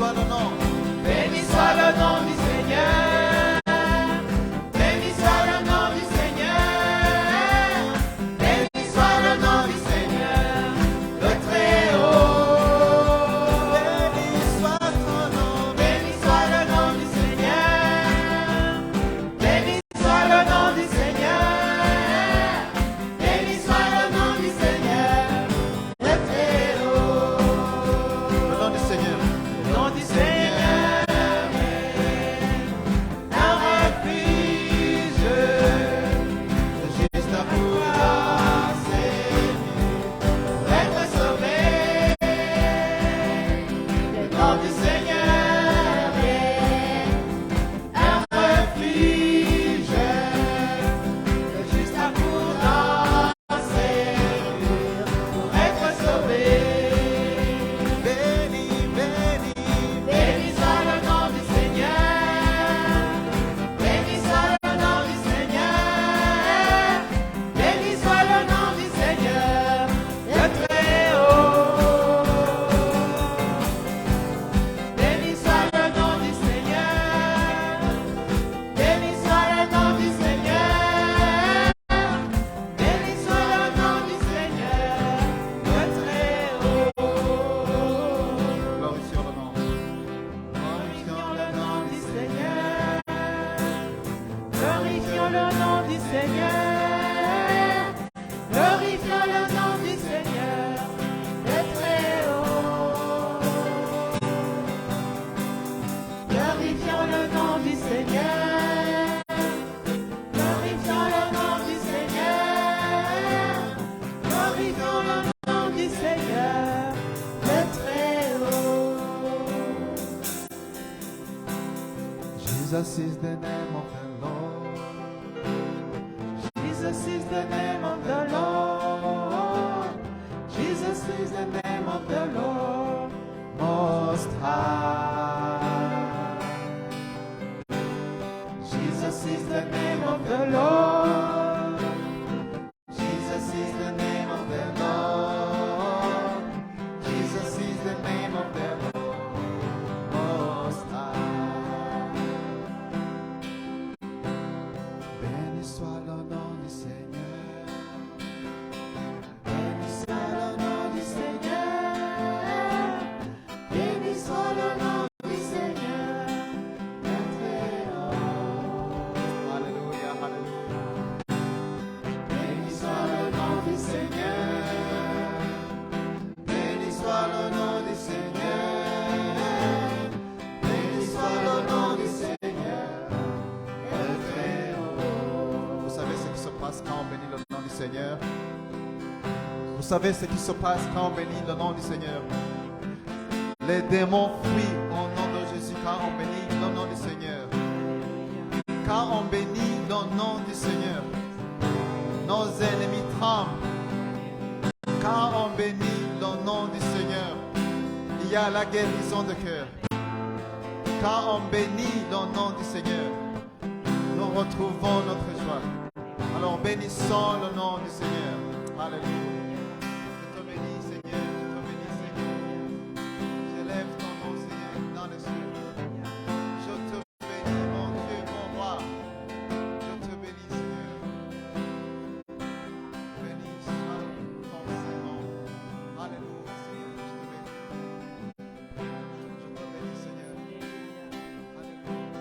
soit le nom. Béni soit le nom du Seigneur. Béni soit le nom du Seigneur. Béni soit le nom du Seigneur, le Très-Haut. Béni soit ton nom. Béni soit le nom du Seigneur. Béni soit le nom du Seigneur. Béni soit le nom du Seigneur, le Très-Haut. Le nom du Seigneur. Le nom du Seigneur est un refuge. Juste pour Pour être sauvé. Le nom du Seigneur est un refuge. Le juste pour pour être sauvé. béni, béni. Béni soit le nom du Seigneur. Béni soit le nom du Seigneur. Béni soit le nom du Seigneur, le Très-Haut. Béni soit le nom du Seigneur. Béni soit le nom du Seigneur. Béni soit le nom du Seigneur, le Très-Haut. Glorifions le nom. Glorifions le nom du Seigneur. Glorifions le nom du Seigneur. Glorifions le nom du Seigneur, le Très-Haut. Glorifions le nom du Seigneur. Glorifions le nom du Seigneur. Glorifions le nom du Seigneur, le Très-Haut. Jesus is the name of the Lord. Jesus is the name of the Lord. Jesus is the name of the Lord Most High. Jesus is the name of the Lord. Jesus is the name of the Lord. Jesus is the name of the Lord Most High. Béni soit le nom du Seigneur. Béni soit le nom du Seigneur, béni soit le nom du Seigneur, le Très-Haut. Alléluia, alléluia. Béni soit le nom du Seigneur, Béni soit le nom du Seigneur. Béni soit le nom du Seigneur. le Très-Haut. Vous savez ce qui se passe quand on bénit le nom du Seigneur? Vous savez ce qui se passe quand on bénit le nom du Seigneur? Les démons fuient au nom de Jésus quand on bénit le nom du Seigneur. Quand on bénit le nom du Seigneur, nos ennemis tremblent. Quand on bénit le nom du Seigneur, il y a la guérison de cœur. Quand on bénit le nom du Seigneur, nous retrouvons notre joie. Alors bénissons le nom du Seigneur. Alléluia. Je te bénis, Seigneur. Je te bénis, Seigneur. J'élève ton nom, Seigneur, dans les cieux. Je te bénis, mon Dieu, mon roi. Je te bénis, Seigneur. Béni soit ton Saint-Nom. Alléluia, Seigneur. Je te bénis, Seigneur. Alléluia.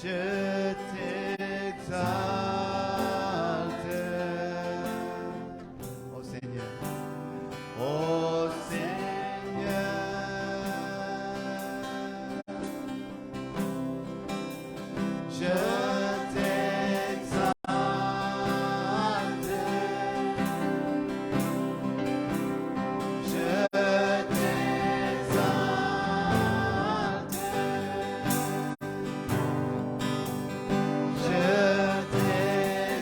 Je t'exalte, ô Seigneur, ô Seigneur. Je t'exalte, je t'exalte, je t'exalte,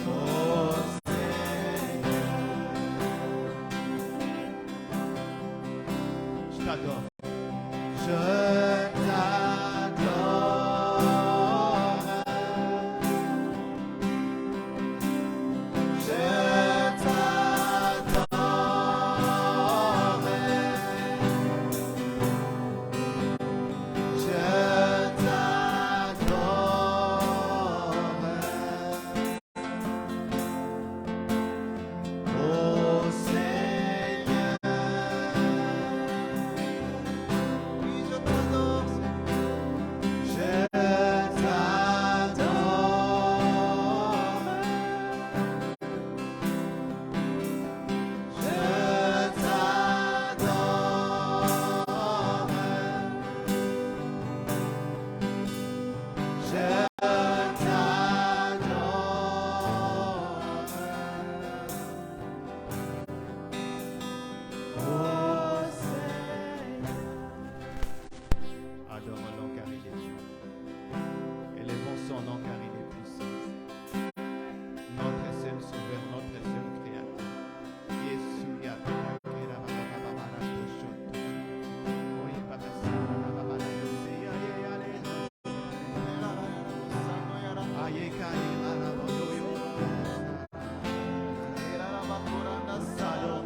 ô Seigneur. Je t'adore. Je t'adore. Je t'adore. Je t'adore. Ô Seigneur. Oui, je t'adore. Je adorons-le car il est Dieu. Élevons son nom car il est puissant. Notre seul sauveur, notre seul créateur. Yesu ya kera baba baba la toshoto. Oye baba sana baba la yose ya ya ya le. Aye kai ala boyo yo. Era la bakura na salo.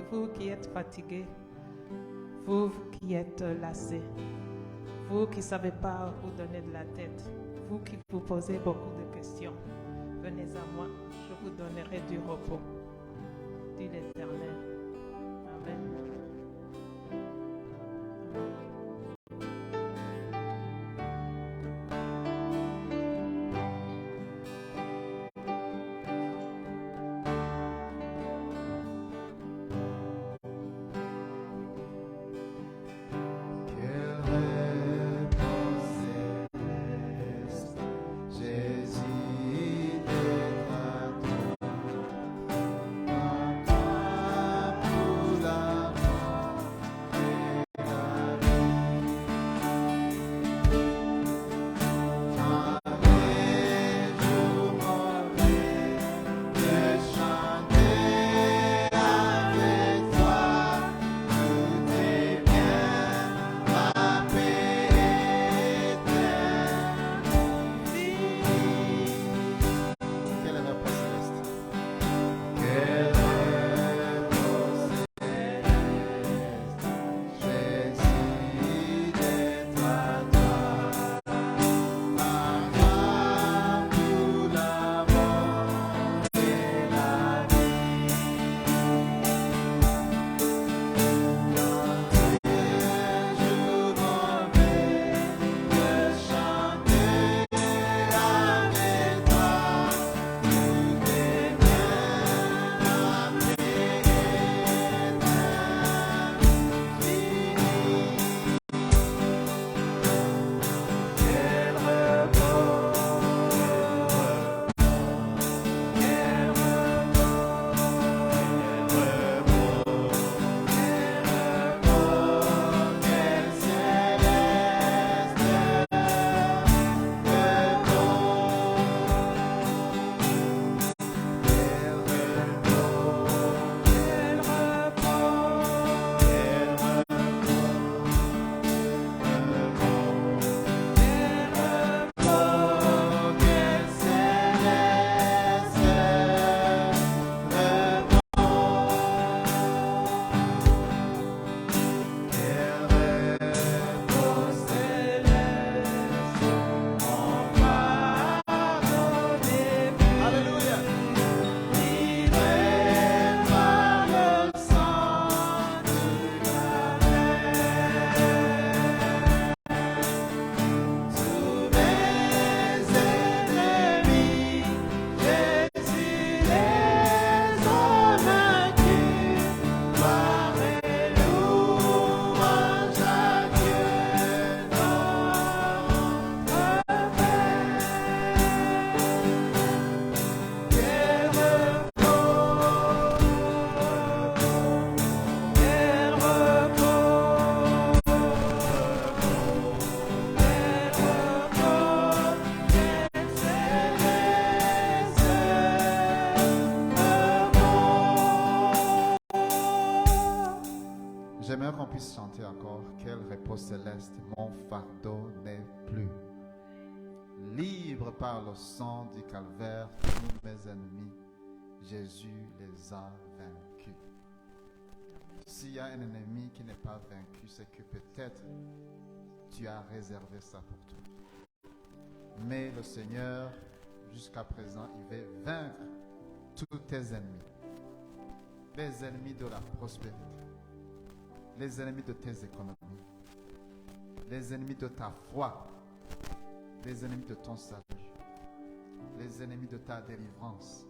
Vous qui êtes fatigués, vous qui êtes lassés, vous qui ne savez pas où donner de la tête, vous qui vous posez beaucoup de questions, venez à moi, je vous donnerai du repos, dit l'Éternel. Amen. Jésus, puisse chanter encore. Quel repos céleste, mon fardeau n'est plus. Libre par le sang du calvaire, tous mes ennemis, Jésus les a vaincus. S'il y a un ennemi qui n'est pas vaincu, c'est que peut-être tu as réservé ça pour toi. Mais le Seigneur, jusqu'à présent, il veut vaincre tous tes ennemis. Les ennemis de la prospérité, les ennemis de tes économies, les ennemis de ta foi, les ennemis de ton salut, les ennemis de ta délivrance.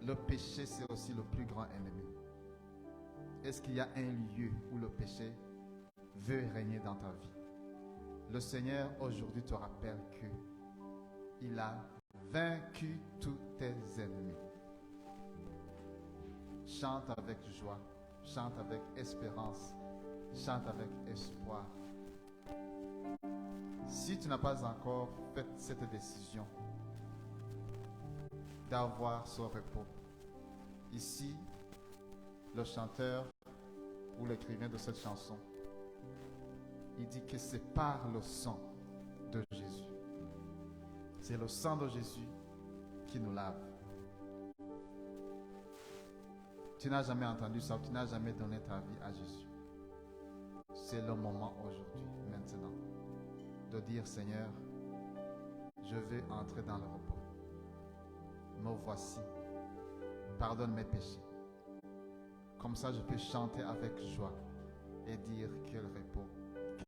Le péché, c'est aussi le plus grand ennemi. Est-ce qu'il y a un lieu où le péché veut régner dans ta vie? Le Seigneur aujourd'hui te rappelle qu'il a vaincu tous tes ennemis. Chante avec joie, chante avec espérance, chante avec espoir. Si tu n'as pas encore fait cette décision d'avoir ce repos, ici, le chanteur ou l'écrivain de cette chanson, il dit que c'est par le sang de Jésus. C'est le sang de Jésus qui nous lave. Tu n'as jamais entendu ça, tu n'as jamais donné ta vie à Jésus. C'est le moment aujourd'hui, maintenant, de dire Seigneur, je veux entrer dans le repos. Me voici. Pardonne mes péchés. Comme ça, je peux chanter avec joie et dire quel repos,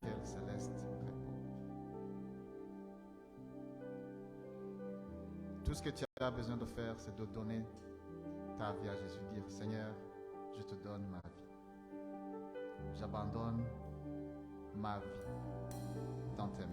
quel céleste repos. Tout ce que tu as besoin de faire, c'est de donner ta vie à Jésus. Dire Seigneur, je te donne ma vie. J'abandonne ma vie dans tes mains.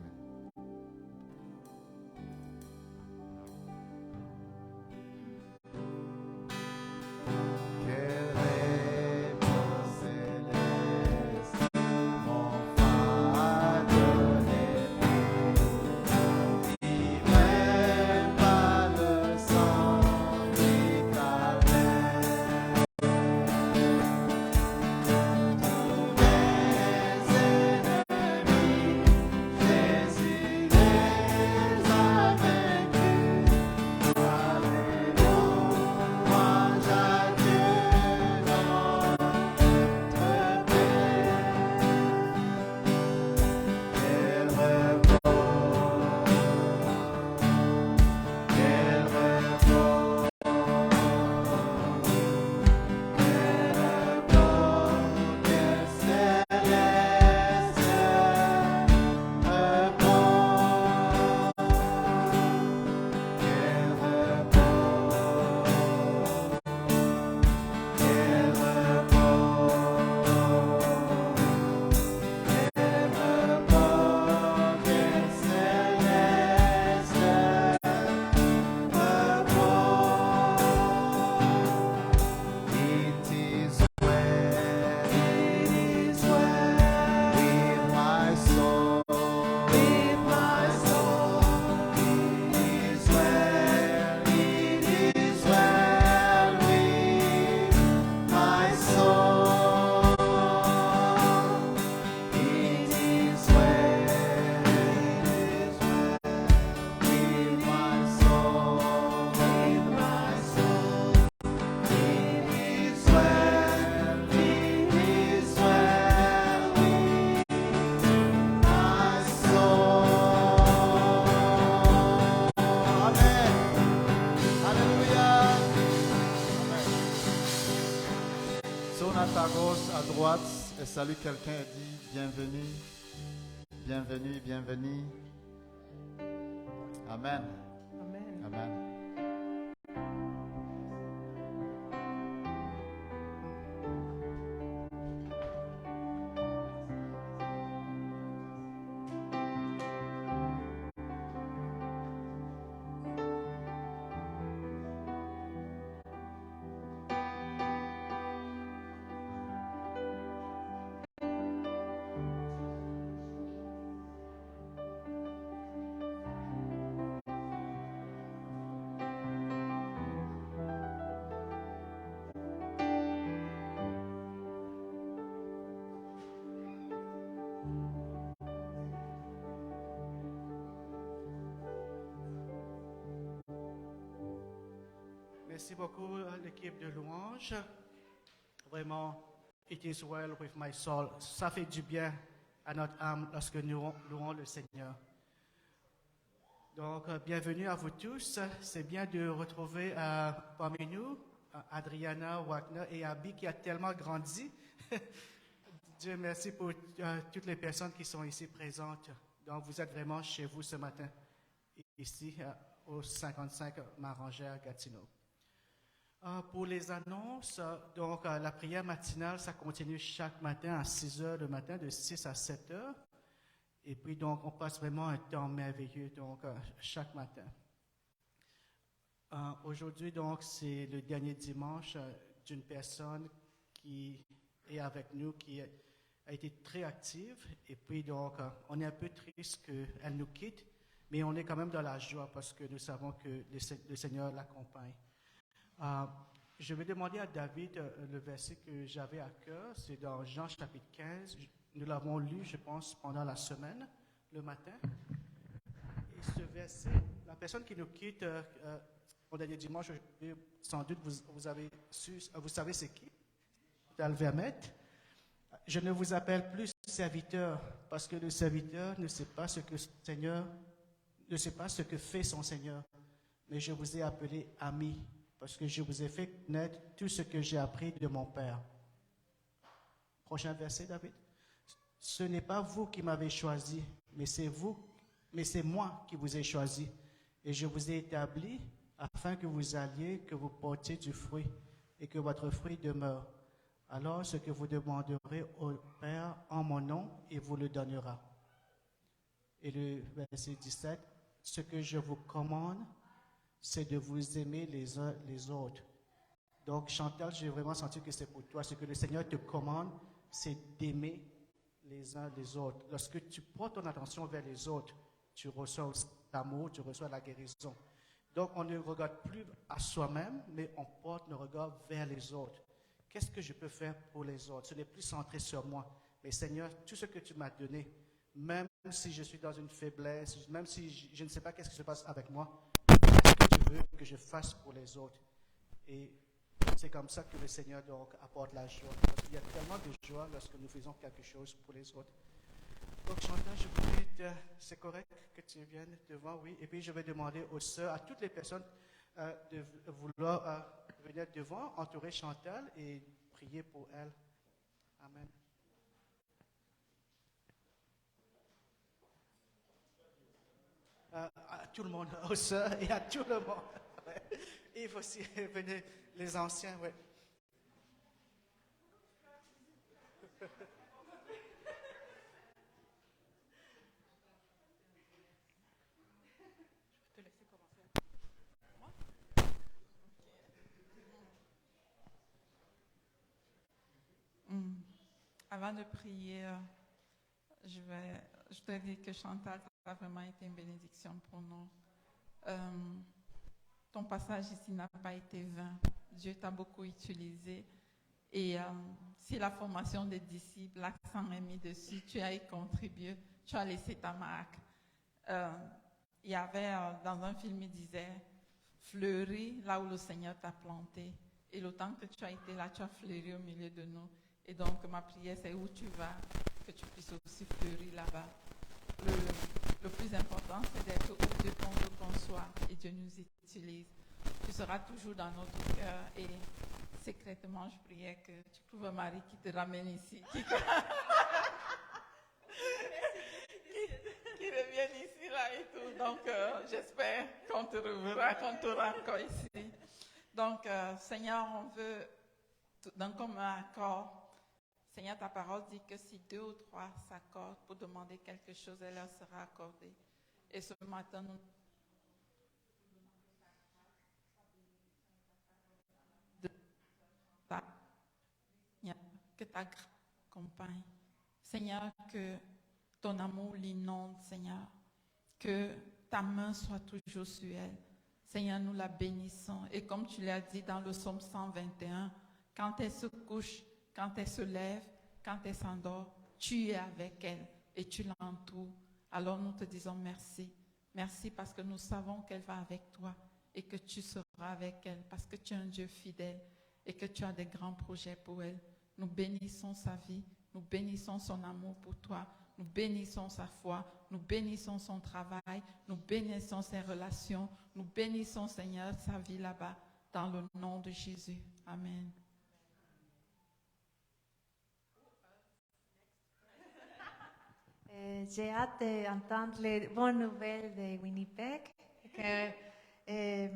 Et salue quelqu'un et dit bienvenue, bienvenue, bienvenue. Amen. Amen. Amen. Merci beaucoup à l'équipe de louange. Vraiment, it is well with my soul. Ça fait du bien à notre âme lorsque nous louons le Seigneur. Donc, bienvenue à vous tous. C'est bien de retrouver parmi nous Adriana Wagner et Abby qui a tellement grandi. Dieu merci pour toutes les personnes qui sont ici présentes. Donc, vous êtes vraiment chez vous ce matin, ici au 55 Marangère Gatineau. Pour les annonces, donc la prière matinale, ça continue chaque matin à 6 heures le matin, de 6 à 7 heures. Et puis donc, on passe vraiment un temps merveilleux donc chaque matin. Aujourd'hui, donc, c'est le dernier dimanche d'une personne qui est avec nous, qui a été très active. Et puis donc, on est un peu triste qu'elle nous quitte, mais on est quand même dans la joie parce que nous savons que le Seigneur l'accompagne. Je vais demander à David le verset que j'avais à cœur, c'est dans Jean chapitre 15. Nous l'avons lu, je pense, pendant la semaine, le matin. Et ce verset, la personne qui nous quitte au dernier dimanche, sans doute vous savez c'est qui? Dans le Vermette. Je ne vous appelle plus serviteur, parce que le serviteur ne sait pas ce que fait son Seigneur, mais je vous ai appelé ami, parce que je vous ai fait connaître tout ce que j'ai appris de mon Père. Prochain verset, David. Ce n'est pas vous qui m'avez choisi, mais c'est moi qui vous ai choisi. Et je vous ai établi afin que vous alliez, que vous portiez du fruit et que votre fruit demeure. Alors ce que vous demanderez au Père en mon nom, il vous le donnera. Et le verset 17. Ce que je vous commande, c'est de vous aimer les uns les autres. Donc, Chantal, j'ai vraiment senti que c'est pour toi. Ce que le Seigneur te commande, c'est d'aimer les uns les autres. Lorsque tu portes ton attention vers les autres, tu reçois l'amour, tu reçois la guérison. Donc, on ne regarde plus à soi-même, mais on porte le regard vers les autres. Qu'est-ce que je peux faire pour les autres? Ce n'est plus centré sur moi. Mais Seigneur, tout ce que tu m'as donné, même si je suis dans une faiblesse, même si je ne sais pas qu'est-ce qui se passe avec moi, qu'est-ce que tu veux que je fasse pour les autres? Et c'est comme ça que le Seigneur donc apporte la joie. Parce qu'il y a tellement de joie lorsque nous faisons quelque chose pour les autres. Donc Chantal, je voulais c'est correct que tu viennes devant, oui. Et puis je vais demander aux sœurs, à toutes les personnes de vouloir venir devant, entourer Chantal et prier pour elle. Amen. À tout le monde, aux sœurs et à tout le monde. Et il faut aussi venir les anciens, oui. Je vais te laisser commencer. Avant de prier, je dois dire que Chantal, ça a vraiment été une bénédiction pour nous. Ton passage ici n'a pas été vain. Dieu t'a beaucoup utilisé. Et si la formation des disciples, l'accent est mis dessus, tu as y contribué, tu as laissé ta marque. Il y avait, dans un film, il disait, fleuris là où le Seigneur t'a planté. Et le temps que tu as été là, tu as fleuri au milieu de nous. Et donc, ma prière, c'est où tu vas, que tu puisses aussi fleurir là-bas. Le plus important, c'est d'être où Dieu veut qu'on soit et Dieu nous utilise. Tu seras toujours dans notre cœur et secrètement, je priais que tu trouves un mari qui te ramène ici, qui revienne ici, là et tout. Donc, j'espère qu'on te reverra, qu'on t'aura encore ici. Donc, Seigneur, on veut, dans comme un accord, Seigneur, ta parole dit que si 2 ou 3 s'accordent pour demander quelque chose, elle leur sera accordée. Et ce matin, nous que ta grâce accompagne. Seigneur, que ton amour l'inonde, Seigneur. Que ta main soit toujours sur elle. Seigneur, nous la bénissons. Et comme tu l'as dit dans le psaume 121, quand elle se couche, quand elle se lève, quand elle s'endort, tu es avec elle et tu l'entoures. Alors nous te disons merci. Merci parce que nous savons qu'elle va avec toi et que tu seras avec elle parce que tu es un Dieu fidèle et que tu as des grands projets pour elle. Nous bénissons sa vie, nous bénissons son amour pour toi, nous bénissons sa foi, nous bénissons son travail, nous bénissons ses relations, nous bénissons, Seigneur, sa vie là-bas, dans le nom de Jésus. Amen. J'ai hâte d'entendre les bonnes nouvelles de Winnipeg. Je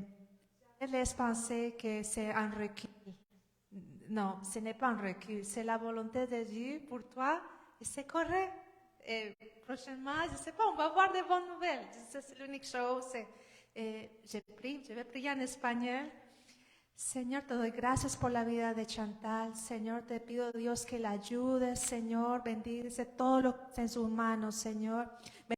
laisse penser que c'est un recul. Non, ce n'est pas un recul. C'est la volonté de Dieu pour toi et c'est correct. Et prochainement, je ne sais pas, on va avoir des bonnes nouvelles. C'est l'unique chose. Je vais prier en espagnol. Señor, te doy gracias por la vida de Chantal. Señor, te pido, Dios, que la ayudes. Señor, bendice todo lo que está en sus manos, Señor.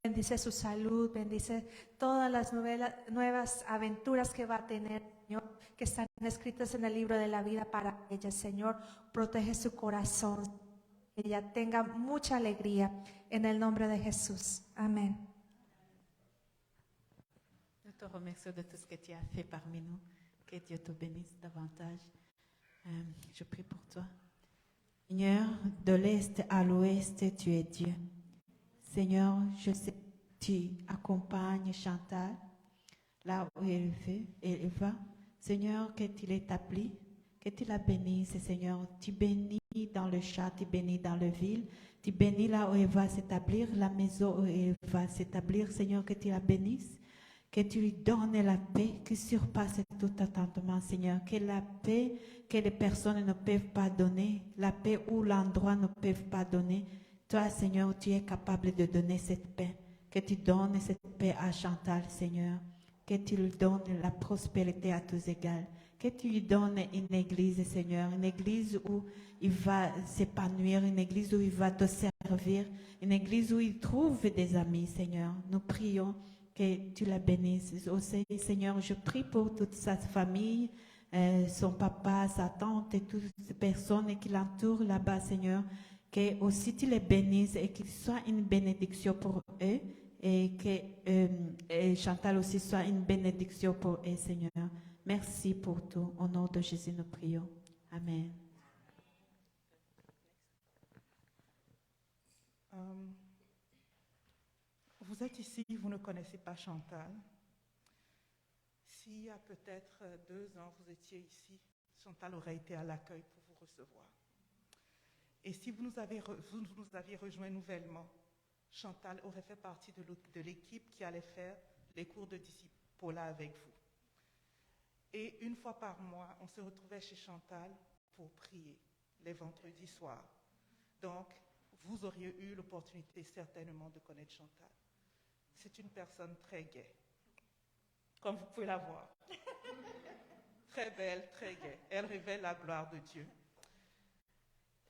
Bendice su salud, bendice todas las nuevas aventuras que va a tener, Señor, que están escritas en el libro de la vida para ella, Señor. Protege su corazón, que ella tenga mucha alegría en el nombre de Jesús. Amén. Nous te remercions de tout ce que tu as fait parmi nous. Que Dieu te bénisse davantage. Je prie pour toi. Seigneur, de l'est à l'ouest, tu es Dieu. Seigneur, je sais que tu accompagnes Chantal là où elle va. Seigneur, que tu l'établis, que tu la bénisses, Seigneur. Tu bénis dans le champ, tu bénis dans le ville, tu bénis là où elle va s'établir, la maison où elle va s'établir. Seigneur, que tu la bénisses. Que tu lui donnes la paix qui surpasse tout attendement, Seigneur. Que la paix que les personnes ne peuvent pas donner, la paix où l'endroit ne peut pas donner, toi, Seigneur, tu es capable de donner cette paix. Que tu donnes cette paix à Chantal, Seigneur. Que tu lui donnes la prospérité à tous égards. Que tu lui donnes une église, Seigneur. Une église où il va s'épanouir, une église où il va te servir, une église où il trouve des amis, Seigneur. Nous prions que tu la bénisses. Aussi, Seigneur, je prie pour toute sa famille, son papa, sa tante et toutes ces personnes qui l'entourent là-bas, Seigneur. Que aussi tu les bénisses et qu'il soit une bénédiction pour eux et que Chantal aussi soit une bénédiction pour eux, Seigneur. Merci pour tout. Au nom de Jésus, nous prions. Amen. Vous êtes ici, vous ne connaissez pas Chantal. S'il y a peut-être 2 ans, vous étiez ici, Chantal aurait été à l'accueil pour vous recevoir. Et si vous nous aviez rejoint nouvellement, Chantal aurait fait partie de l'équipe qui allait faire les cours de discipolat avec vous. Et une fois par mois, on se retrouvait chez Chantal pour prier les vendredis soirs. Donc, vous auriez eu l'opportunité certainement de connaître Chantal. C'est une personne très gaie, comme vous pouvez la voir. Très belle, très gaie. Elle révèle la gloire de Dieu.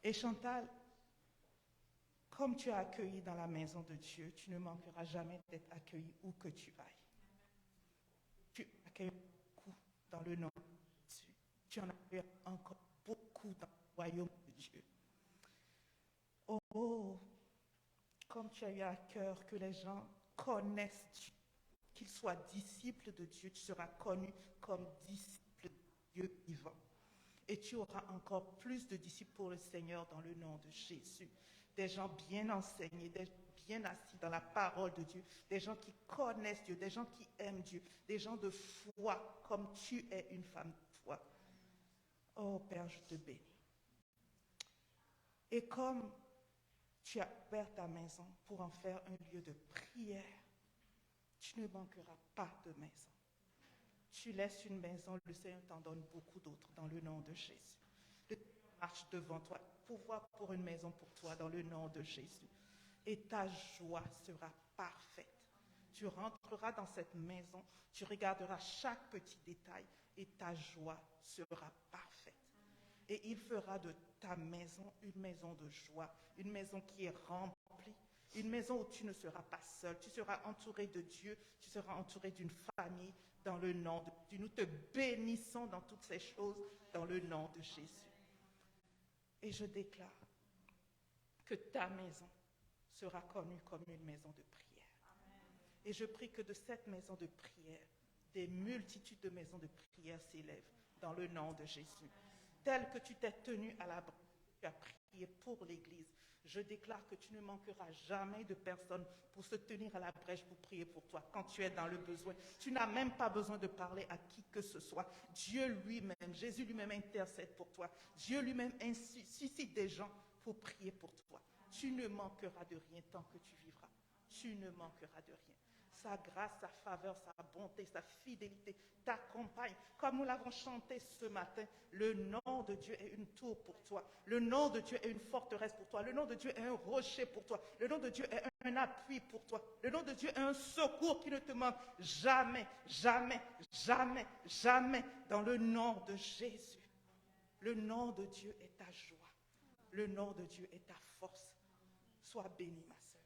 Et Chantal, comme tu as accueilli dans la maison de Dieu, tu ne manqueras jamais d'être accueilli où que tu ailles. Tu accueilles beaucoup dans le nom de Dieu. Tu en accueilles encore beaucoup dans le royaume de Dieu. Oh, comme tu as eu à cœur que les gens connaissent Dieu, qu'ils soient disciples de Dieu, tu seras connu comme disciple de Dieu vivant. Et tu auras encore plus de disciples pour le Seigneur dans le nom de Jésus. Des gens bien enseignés, des gens bien assis dans la parole de Dieu, des gens qui connaissent Dieu, des gens qui aiment Dieu, des gens de foi, comme tu es une femme de foi. Oh Père, je te bénis. Et comme tu as ouvert ta maison pour en faire un lieu de prière, tu ne manqueras pas de maison. Tu laisses une maison, le Seigneur t'en donne beaucoup d'autres dans le nom de Jésus. Le Seigneur marche devant toi, pouvoir pour une maison pour toi dans le nom de Jésus. Et ta joie sera parfaite. Tu rentreras dans cette maison, tu regarderas chaque petit détail et ta joie sera parfaite. Et il fera de ta maison une maison de joie, une maison qui est remplie, une maison où tu ne seras pas seul, tu seras entouré de Dieu, tu seras entouré d'une famille dans le nom de Dieu. Nous te bénissons dans toutes ces choses dans le nom de Jésus. Et je déclare que ta maison sera connue comme une maison de prière. Et je prie que de cette maison de prière, des multitudes de maisons de prière s'élèvent dans le nom de Jésus. Tel que tu t'es tenu à la brèche, tu as prié pour l'Église. Je déclare que tu ne manqueras jamais de personnes pour se tenir à la brèche pour prier pour toi quand tu es dans le besoin. Tu n'as même pas besoin de parler à qui que ce soit. Dieu lui-même, Jésus lui-même intercède pour toi. Dieu lui-même suscite des gens pour prier pour toi. Tu ne manqueras de rien tant que tu vivras. Tu ne manqueras de rien. Sa grâce, sa faveur, sa bonté, sa fidélité t'accompagne. Comme nous l'avons chanté ce matin, le nom de Dieu est une tour pour toi. Le nom de Dieu est une forteresse pour toi. Le nom de Dieu est un rocher pour toi. Le nom de Dieu est un appui pour toi. Le nom de Dieu est un secours qui ne te manque jamais, jamais, jamais, jamais. Dans le nom de Jésus. Le nom de Dieu est ta joie. Le nom de Dieu est ta force. Sois bénie, ma sœur.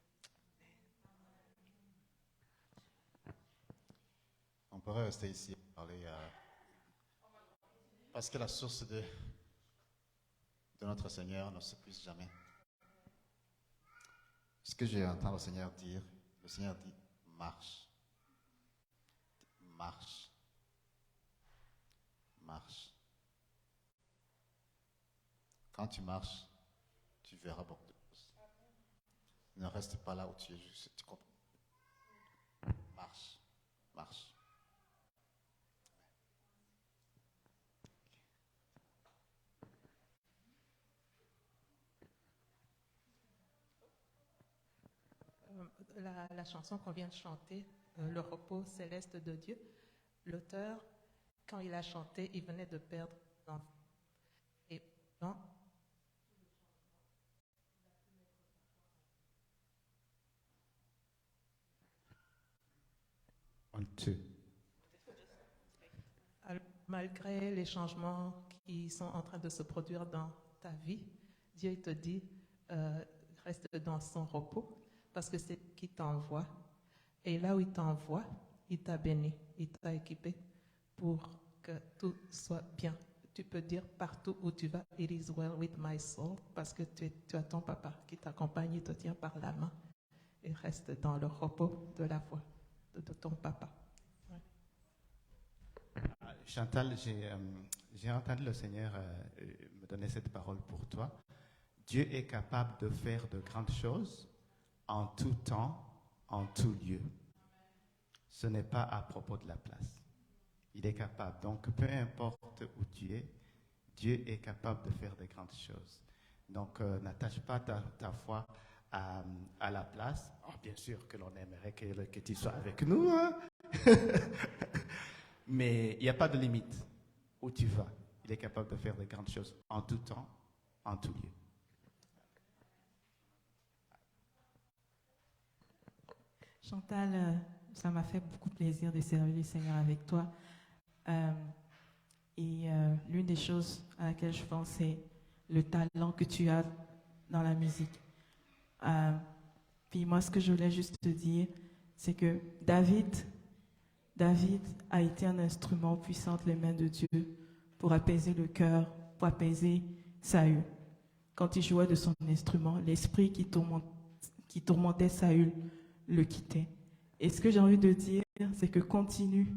On pourrait rester ici et parler parce que la source de notre Seigneur ne s'épuise jamais. Ce que j'ai entendu le Seigneur dit, marche. Marche. Marche. Quand tu marches, tu verras beaucoup de choses. Ne reste pas là où tu es juste. Tu comprends? Marche. Marche. La chanson qu'on vient de chanter, Le repos céleste de Dieu, l'auteur, quand il a chanté, il venait de perdre un enfant. Et non, malgré les changements qui sont en train de se produire dans ta vie, Dieu te dit, reste dans son repos, parce que c'est qui t'envoie. Et là où il t'envoie, il t'a béni, il t'a équipé pour que tout soit bien. Tu peux dire partout où tu vas, it is well with my soul, parce que tu as ton papa qui t'accompagne, il te tient par la main. Et reste dans le repos de la foi de ton papa. Ouais. Chantal, j'ai entendu le Seigneur me donner cette parole pour toi. Dieu est capable de faire de grandes choses en tout temps, en tout lieu. Ce n'est pas à propos de la place. Il est capable. Donc, peu importe où tu es, Dieu est capable de faire de grandes choses. Donc, n'attache pas ta foi à la place. Oh, bien sûr que l'on aimerait que tu sois avec nous, hein? Mais il n'y a pas de limite. Où tu vas, il est capable de faire de grandes choses en tout temps, en tout lieu. Chantal, ça m'a fait beaucoup plaisir de servir le Seigneur avec toi. L'une des choses à laquelle je pense, c'est le talent que tu as dans la musique. Puis moi, ce que je voulais juste te dire, c'est que David a été un instrument puissant entre les mains de Dieu pour apaiser le cœur, pour apaiser Saül. Quand il jouait de son instrument, l'esprit qui tourmentait Saül le quittait. Et ce que j'ai envie de dire, c'est que continue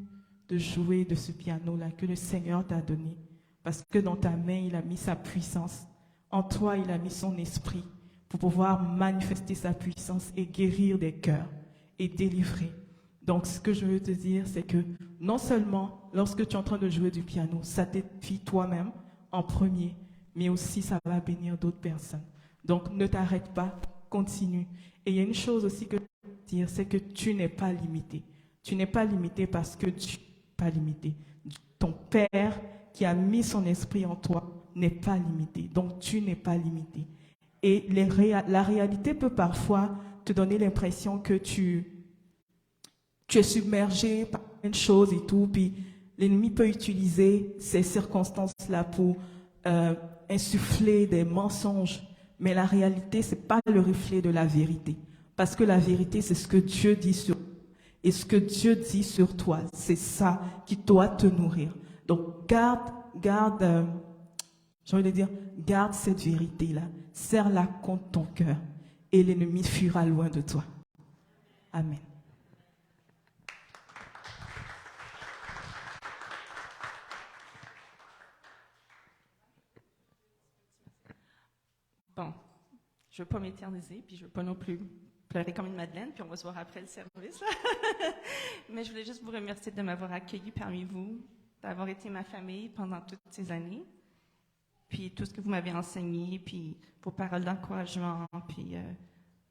de jouer de ce piano-là que le Seigneur t'a donné. Parce que dans ta main, il a mis sa puissance. En toi, il a mis son esprit pour pouvoir manifester sa puissance et guérir des cœurs et délivrer. Donc, ce que je veux te dire, c'est que non seulement lorsque tu es en train de jouer du piano, ça t'édifie toi-même en premier, mais aussi ça va bénir d'autres personnes. Donc, ne t'arrête pas, continue. Et il y a une chose aussi que je veux te dire, c'est que tu n'es pas limité. Tu n'es pas limité parce que tu n'es pas limité. Ton Père qui a mis son esprit en toi n'est pas limité. Donc, tu n'es pas limité. Et la réalité peut parfois te donner l'impression que tu es submergé par une chose et tout, puis l'ennemi peut utiliser ces circonstances-là pour insuffler des mensonges. Mais la réalité, ce n'est pas le reflet de la vérité. Parce que la vérité, c'est ce que Dieu dit sur toi. Et ce que Dieu dit sur toi, c'est ça qui doit te nourrir. Donc, garde cette vérité-là. Serre-la contre ton cœur. Et l'ennemi fuira loin de toi. Amen. bon, je ne veux pas m'éterniser, puis je ne veux pas non plus pleurer comme une madeleine, puis on va se voir après le service. Mais je voulais juste vous remercier de m'avoir accueilli parmi vous, d'avoir été ma famille pendant toutes ces années, puis tout ce que vous m'avez enseigné, puis vos paroles d'encouragement, puis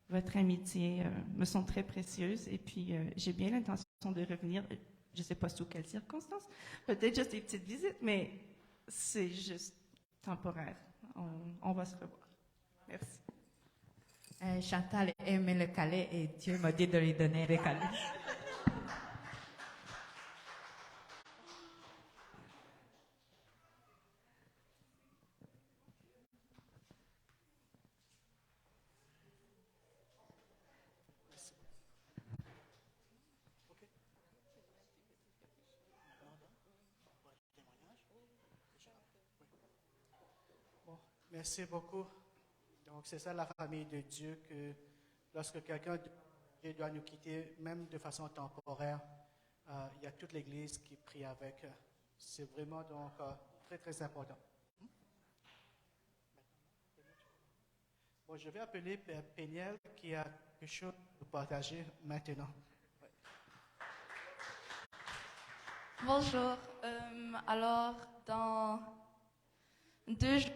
votre amitié me sont très précieuses. Et puis, j'ai bien l'intention de revenir, je ne sais pas sous quelles circonstances, peut-être juste des petites visites, mais c'est juste temporaire. On va se revoir. Merci. Chantal aimait le calais et Dieu m'a dit de lui donner le calais. Bon, merci beaucoup. Donc, c'est ça la famille de Dieu, que lorsque quelqu'un de Dieu doit nous quitter, même de façon temporaire, il y a toute l'Église qui prie avec. C'est vraiment donc très, très important. Bon, je vais appeler Péniel qui a quelque chose à partager maintenant. Bonjour. Alors, dans 2 jours,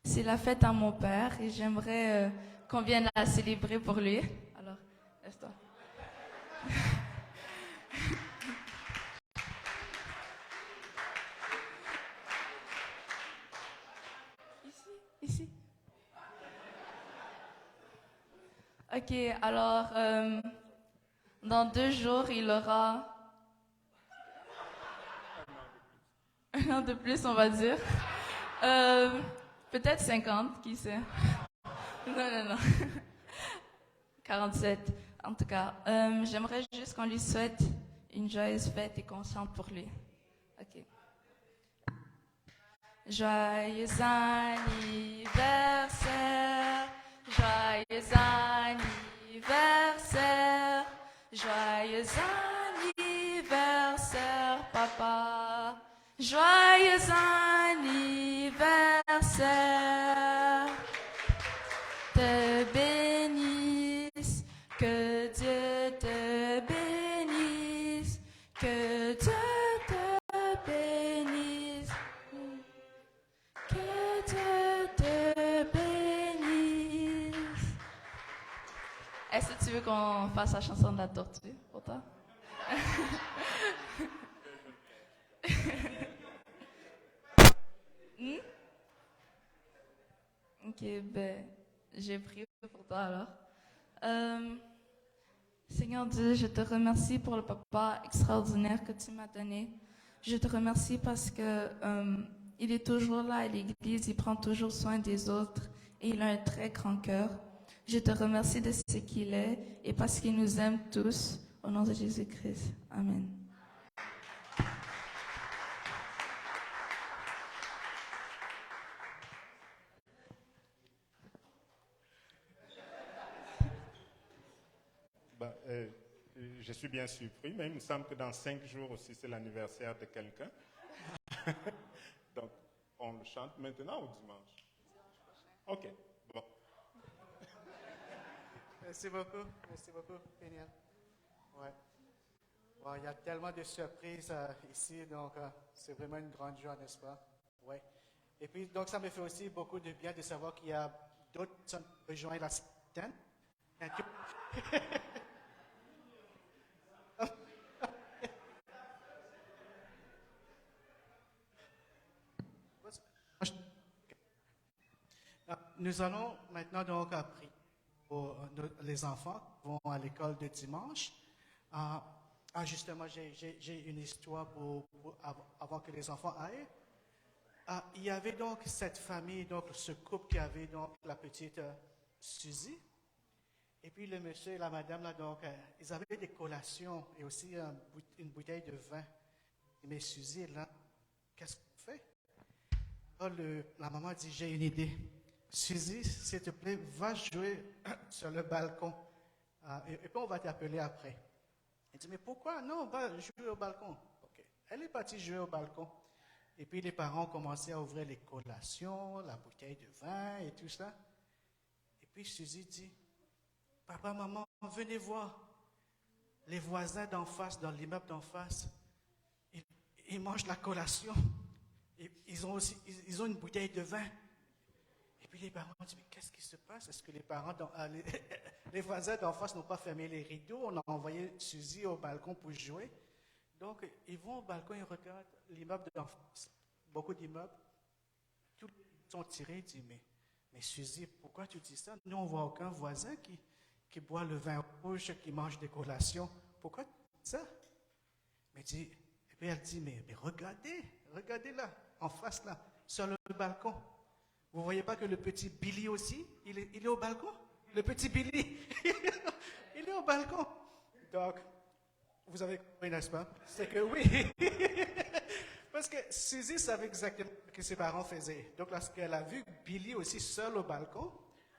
c'est la fête à mon père et j'aimerais qu'on vienne la célébrer pour lui. Alors, laisse-toi. Ici. Ok, alors, dans 2 jours, il aura un an de plus, on va dire. Peut-être 50, qui sait. Non. 47. En tout cas, j'aimerais juste qu'on lui souhaite une joyeuse fête et qu'on chante pour lui. Ok. Joyeux anniversaire, joyeux anniversaire, joyeux anniversaire, papa. Joyeux anniversaire. Te bénisse, que Dieu te bénisse, que Dieu te bénisse, que Dieu te bénisse. Est-ce que tu veux qu'on fasse la chanson de la tortue pour toi? Ok, ben, j'ai prié pour toi alors. Seigneur Dieu, je te remercie pour le papa extraordinaire que tu m'as donné. Je te remercie parce que il est toujours là à l'église, il prend toujours soin des autres et il a un très grand cœur. Je te remercie de ce qu'il est et parce qu'il nous aime tous. Au nom de Jésus-Christ. Amen. Je suis bien surpris, mais il me semble que dans 5 jours aussi, c'est l'anniversaire de quelqu'un. Donc, on le chante maintenant ou dimanche? Ok, bon. Merci beaucoup, Péniel. Ouais. Bon, il y a tellement de surprises ici, donc c'est vraiment une grande joie, n'est-ce pas? Ouais. Et puis, donc, ça me fait aussi beaucoup de bien de savoir qu'il y a d'autres personnes qui rejoignent la scène. Nous allons maintenant donc prier pour les enfants qui vont à l'école de dimanche. Justement, j'ai une histoire avant que les enfants aillent. Il y avait donc cette famille, donc ce couple qui avait donc la petite Suzy. Et puis le monsieur et la madame, là, donc, ils avaient des collations et aussi une bouteille de vin. Mais Suzy, là, qu'est-ce qu'on fait? Alors, la maman dit, j'ai une idée. Suzy, s'il te plaît, va jouer sur le balcon. Et puis on va t'appeler après. Elle dit, mais pourquoi? Non, va jouer au balcon. Okay. Elle est partie jouer au balcon. Et puis les parents ont commencé à ouvrir les collations, la bouteille de vin et tout ça. Et puis Suzy dit, papa, maman, venez voir. Les voisins d'en face, dans l'immeuble d'en face, ils mangent la collation. Et ils ont une bouteille de vin. Et puis les parents disent, mais qu'est-ce qui se passe? Est-ce que les voisins d'en face n'ont pas fermé les rideaux? On a envoyé Suzy au balcon pour jouer. Donc, ils vont au balcon, ils regardent l'immeuble d'en face. Beaucoup d'immeubles. Tous sont tirés. Ils disent, mais Suzy, pourquoi tu dis ça? Nous, on ne voit aucun voisin qui boit le vin rouge, qui mange des collations. Pourquoi tu dis ça? Et puis elle dit, mais regardez là, en face là, sur le balcon. Vous ne voyez pas que le petit Billy aussi, il est au balcon? Le petit Billy, il est au balcon. Donc, vous avez compris, n'est-ce pas? C'est que oui. Parce que Suzy savait exactement ce que ses parents faisaient. Donc, lorsqu'elle a vu Billy aussi seul au balcon,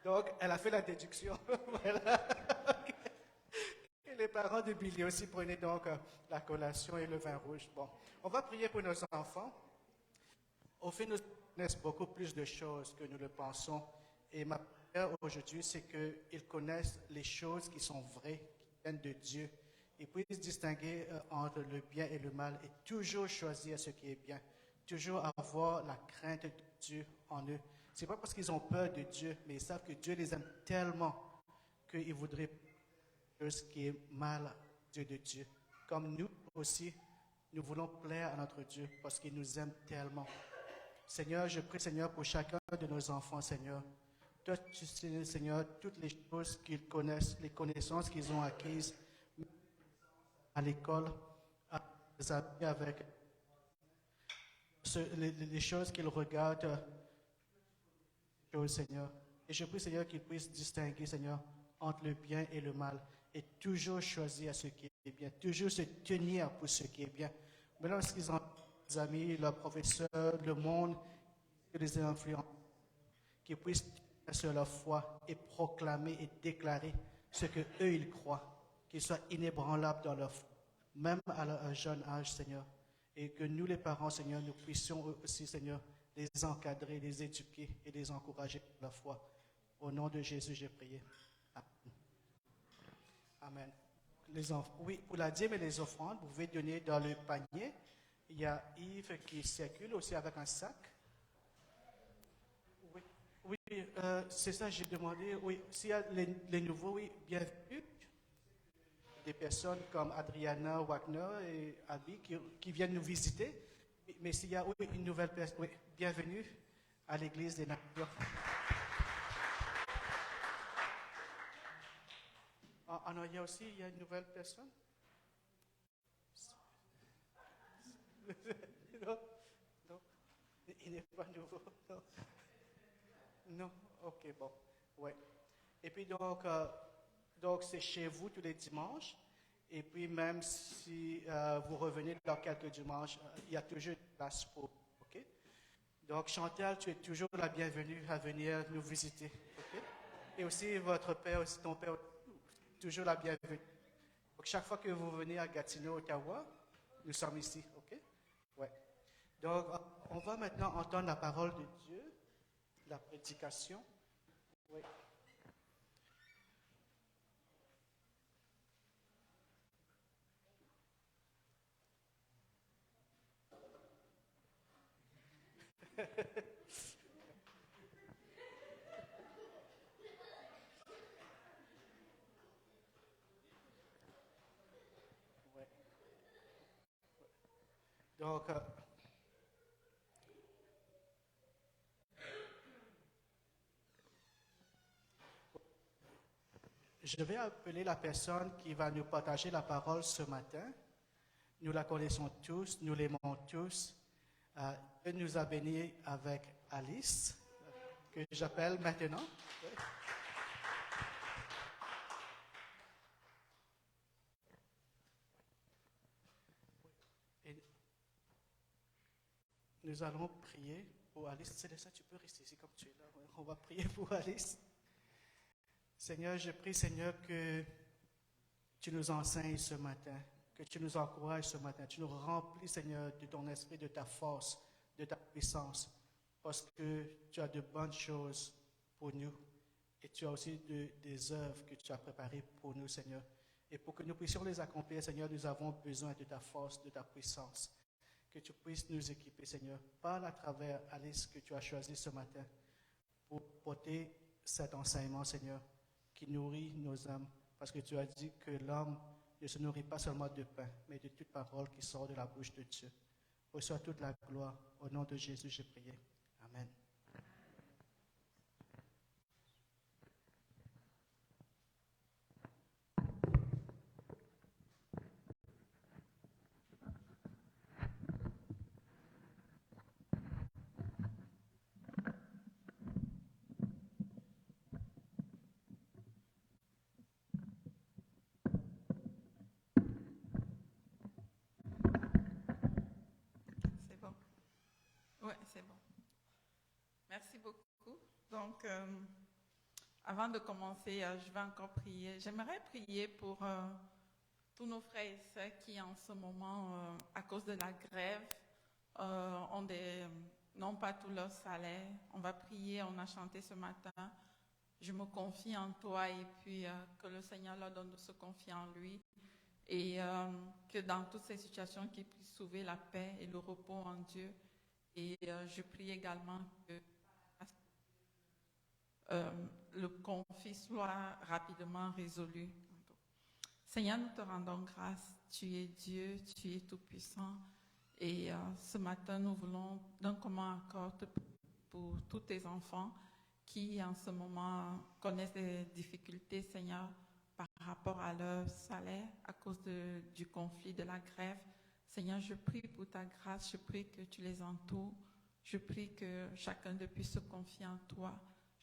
donc elle a fait la déduction. Voilà. Et les parents de Billy aussi prenaient donc la collation et le vin rouge. Bon, on va prier pour nos enfants. Au fait, nous connaissons beaucoup plus de choses que nous le pensons. Et ma prière aujourd'hui, c'est qu'ils connaissent les choses qui sont vraies, qui viennent de Dieu. Ils puissent distinguer entre le bien et le mal et toujours choisir ce qui est bien. Toujours avoir la crainte de Dieu en eux. Ce n'est pas parce qu'ils ont peur de Dieu, mais ils savent que Dieu les aime tellement qu'ils voudraient ce qui est mal Dieu de Dieu. Comme nous aussi, nous voulons plaire à notre Dieu parce qu'il nous aime tellement. Seigneur, je prie, Seigneur, pour chacun de nos enfants, Seigneur. Toi, tu sais, Seigneur, toutes les choses qu'ils connaissent, les connaissances qu'ils ont acquises à l'école, avec les choses qu'ils regardent, Seigneur. Et je prie, Seigneur, qu'ils puissent distinguer, Seigneur, entre le bien et le mal. Et toujours choisir ce qui est bien, toujours se tenir pour ce qui est bien. Mais lorsqu'ils ont des amis, leurs professeurs, le monde, les influences, qu'ils puissent tenir sur leur foi et proclamer et déclarer ce qu'eux ils croient, qu'ils soient inébranlables dans leur foi, même à un jeune âge, Seigneur. Et que nous, les parents, Seigneur, nous puissions aussi, Seigneur, les encadrer, les éduquer et les encourager dans la foi. Au nom de Jésus, j'ai prié. Amen. Oui, pour la dîme et les offrandes, vous pouvez donner dans le panier. Il y a Yves qui circule aussi avec un sac. Oui, c'est ça, j'ai demandé. Oui, s'il y a les nouveaux, oui, bienvenue. Des personnes comme Adriana Wagner et Abby qui viennent nous visiter. Mais s'il y a une nouvelle personne, oui, bienvenue à l'Église des Natures. Non, il y a une nouvelle personne? Non, il n'est pas nouveau. Non, ok, bon, ouais. Et puis donc c'est chez vous tous les dimanches. Et puis même si vous revenez dans quelques dimanches, il y a toujours une place pour, ok? Donc Chantal, tu es toujours la bienvenue à venir nous visiter, ok? Et aussi votre père, aussi ton père, toujours la bienvenue. Donc chaque fois que vous venez à Gatineau, Ottawa, nous sommes ici, ok? Ouais. Donc on va maintenant entendre la parole de Dieu, la prédication. Oui. Ouais. Donc, je vais appeler la personne qui va nous partager la parole ce matin. Nous la connaissons tous, nous l'aimons tous. Elle nous a bénis avec Alice, que j'appelle maintenant. Et nous allons prier pour Alice. Célestin, tu peux rester ici comme tu es là. On va prier pour Alice. Seigneur, je prie, Seigneur, que tu nous enseignes ce matin, que tu nous encourages ce matin. Tu nous remplis, Seigneur, de ton esprit, de ta force, de ta puissance, parce que tu as de bonnes choses pour nous et tu as aussi des œuvres que tu as préparées pour nous, Seigneur. Et pour que nous puissions les accomplir, Seigneur, nous avons besoin de ta force, de ta puissance. Que tu puisses nous équiper, Seigneur. Parle à travers Alice que tu as choisi ce matin pour porter cet enseignement, Seigneur, qui nourrit nos âmes. Parce que tu as dit que l'homme ne se nourrit pas seulement de pain, mais de toute parole qui sort de la bouche de Dieu. Reçois toute la gloire. Au nom de Jésus, j'ai prié. Amen. C'est bon. Oui, c'est bon. Merci beaucoup. Donc, avant de commencer, je vais encore prier. J'aimerais prier pour tous nos frères et sœurs qui, en ce moment, à cause de la grève, n'ont pas tout leur salaire. On va prier, on a chanté ce matin. Je me confie en toi et puis que le Seigneur leur donne de se confier en lui. Et que dans toutes ces situations, qu'il puisse sauver la paix et le repos en Dieu. Et je prie également que le conflit soit rapidement résolu. Seigneur, nous te rendons grâce. Tu es Dieu, tu es tout-puissant. Et ce matin, nous voulons d'un commun accord te prier pour tous tes enfants qui, en ce moment, connaissent des difficultés, Seigneur, par rapport à leur salaire, à cause du conflit, de la grève. Seigneur, je prie pour ta grâce, je prie que tu les entoures, je prie que chacun d'eux puisse se confier en toi,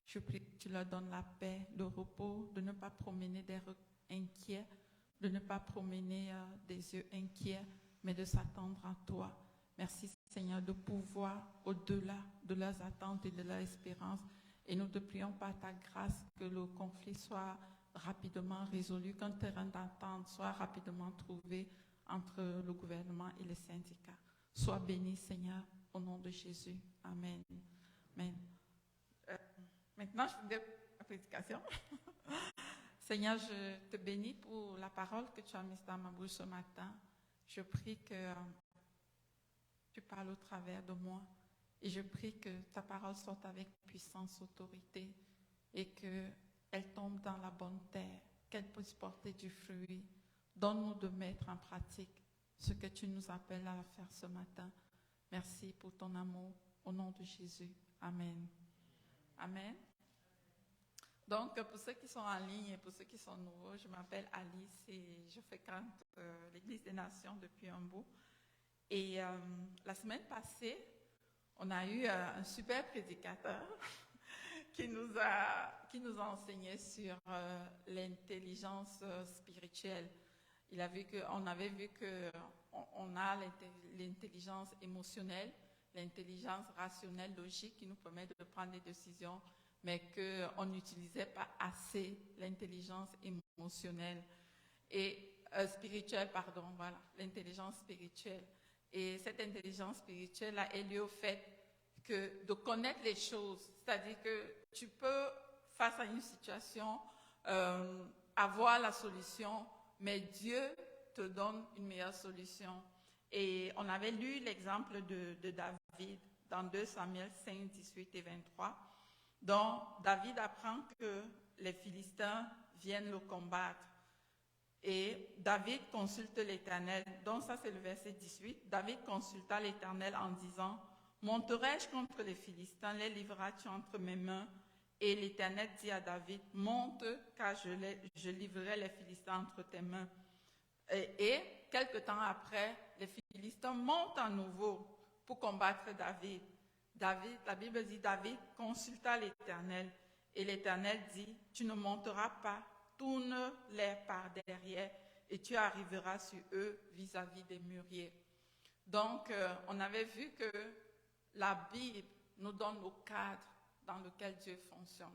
je prie que tu leur donnes la paix, le repos, de ne pas promener des regards inquiets, de ne pas promener des yeux inquiets, mais de s'attendre à toi. Merci Seigneur de pouvoir au-delà de leurs attentes et de leurs espérances. Et nous te prions par ta grâce que le conflit soit rapidement résolu, qu'un terrain d'entente soit rapidement trouvé entre le gouvernement et les syndicats. Sois béni, Seigneur, au nom de Jésus. Amen. Amen. Maintenant, je vais la prédication. Seigneur, je te bénis pour la parole que tu as mise dans ma bouche ce matin. Je prie que tu parles au travers de moi. Et je prie que ta parole sorte avec puissance, autorité, et qu'elle tombe dans la bonne terre, qu'elle puisse porter du fruit. Donne-nous de mettre en pratique ce que tu nous appelles à faire ce matin. Merci pour ton amour. Au nom de Jésus. Amen. Amen. Donc, pour ceux qui sont en ligne et pour ceux qui sont nouveaux, je m'appelle Alice et je fréquente l'Église des Nations depuis un bout. Et la semaine passée, on a eu un super prédicateur qui nous a enseigné sur l'intelligence spirituelle. On avait vu qu'on a l'intelligence émotionnelle, l'intelligence rationnelle, logique, qui nous permet de prendre des décisions, mais qu'on n'utilisait pas assez l'intelligence émotionnelle et spirituelle, voilà, l'intelligence spirituelle. Et cette intelligence spirituelle est liée au fait de connaître les choses. C'est-à-dire que tu peux, face à une situation, avoir la solution, mais Dieu te donne une meilleure solution. Et on avait lu l'exemple de David dans 2 Samuel 5, 18 et 23, dont David apprend que les Philistins viennent le combattre. Et David consulte l'Éternel. Donc ça, c'est le verset 18. David consulta l'Éternel en disant, « Monterai-je contre les Philistins, les livreras-tu entre mes mains ?» Et l'Éternel dit à David, « Monte, car je livrerai les Philistins entre tes mains. » Et quelque temps après, les Philistins montent à nouveau pour combattre David. La Bible dit, David consulta l'Éternel. Et l'Éternel dit, « Tu ne monteras pas. Tourne-les par derrière et tu arriveras sur eux vis-à-vis des mûriers. » Donc, on avait vu que la Bible nous donne le cadre dans lequel Dieu fonctionne.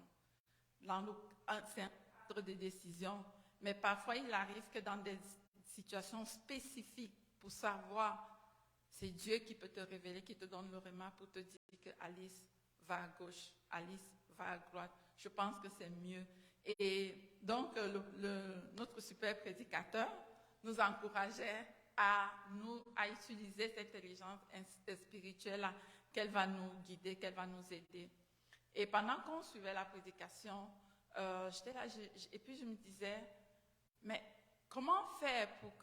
C'est un cadre de décision, mais parfois il arrive que dans des situations spécifiques, pour savoir C'est Dieu qui peut te révéler, qui te donne le réma pour te dire que Alice va à gauche, Alice va à droite. Je pense que c'est mieux. Et donc, notre super prédicateur nous encourageait à utiliser cette intelligence spirituelle qu'elle va nous guider, qu'elle va nous aider. Et pendant qu'on suivait la prédication, j'étais là et puis je me disais, mais comment faire pour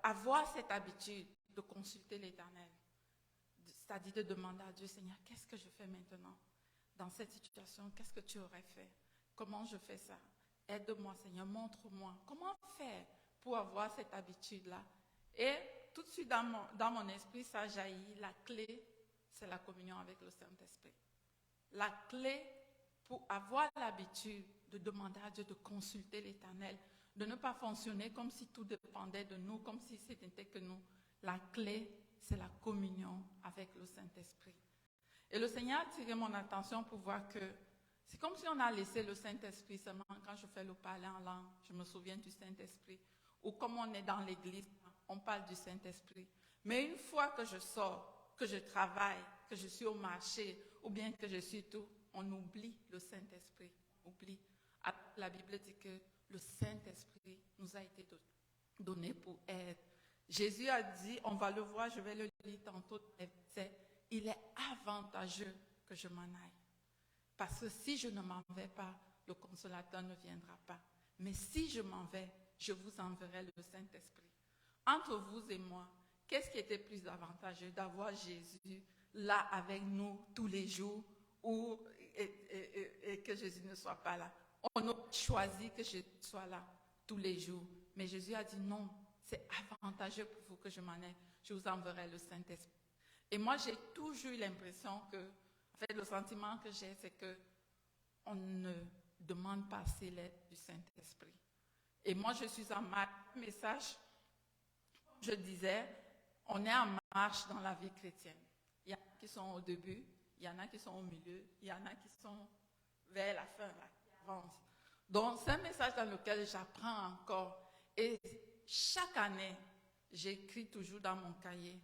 avoir cette habitude de consulter l'Éternel, c'est-à-dire de demander à Dieu, Seigneur, qu'est-ce que je fais maintenant dans cette situation? Qu'est-ce que tu aurais fait? Comment je fais ça? Aide-moi, Seigneur, montre-moi. Comment faire pour avoir cette habitude-là? Et tout de suite dans mon esprit, ça jaillit. La clé, c'est la communion avec le Saint-Esprit. La clé pour avoir l'habitude de demander à Dieu de consulter l'Éternel, de ne pas fonctionner comme si tout dépendait de nous, comme si c'était que nous. La clé, c'est la communion avec le Saint-Esprit. Et le Seigneur a attiré mon attention pour voir que c'est comme si on a laissé le Saint-Esprit seulement quand je fais le parler en langue, je me souviens du Saint-Esprit. Ou comme on est dans l'église, on parle du Saint-Esprit. Mais une fois que je sors, que je travaille, que je suis au marché, ou bien que je suis tout, on oublie le Saint-Esprit. Oublie. La Bible dit que le Saint-Esprit nous a été donné pour être. Jésus a dit, on va le voir, je vais le lire tantôt, il est avantageux que je m'en aille. Parce que si je ne m'en vais pas, le consolateur ne viendra pas. Mais si je m'en vais, je vous enverrai le Saint-Esprit. Entre vous et moi, qu'est-ce qui était plus avantageux d'avoir Jésus là avec nous tous les jours et que Jésus ne soit pas là? On a choisi que Jésus soit là tous les jours. Mais Jésus a dit non, c'est avantageux pour vous que je m'en aille. Je vous enverrai le Saint-Esprit. Et moi, j'ai toujours eu l'impression que, en fait, le sentiment que j'ai, c'est que on ne demande pas assez l'aide du Saint-Esprit. Et moi, je suis en message, je disais, on est en marche dans la vie chrétienne. Il y en a qui sont au début, il y en a qui sont au milieu, il y en a qui sont vers la fin, là, qui avancent. Donc, c'est un message dans lequel j'apprends encore. Et chaque année, j'écris toujours dans mon cahier,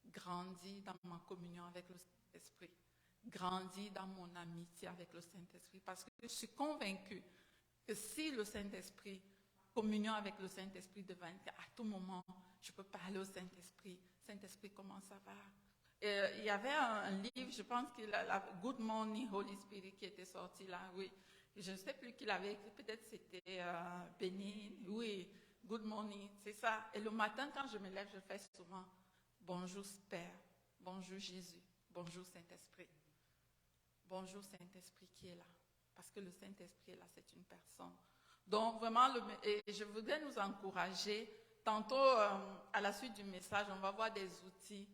grandis dans ma communion avec le Saint-Esprit. Grandis dans mon amitié avec le Saint-Esprit. Parce que je suis convaincue que si le Saint-Esprit, communion avec le Saint-Esprit devient à tout moment, je peux parler au Saint-Esprit. Saint-Esprit, comment ça va? Il y avait un livre, je pense que la Good Morning Holy Spirit qui était sorti là, oui. Je ne sais plus qui l'avait écrit, peut-être c'était Bénin, oui, Good Morning, c'est ça. Et le matin, quand je me lève, je fais souvent bonjour Père, bonjour Jésus, bonjour Saint-Esprit. Bonjour Saint-Esprit qui est là. Parce que le Saint-Esprit est là, c'est une personne. Donc vraiment, et je voudrais nous encourager. Tantôt, à la suite du message, on va voir des outils.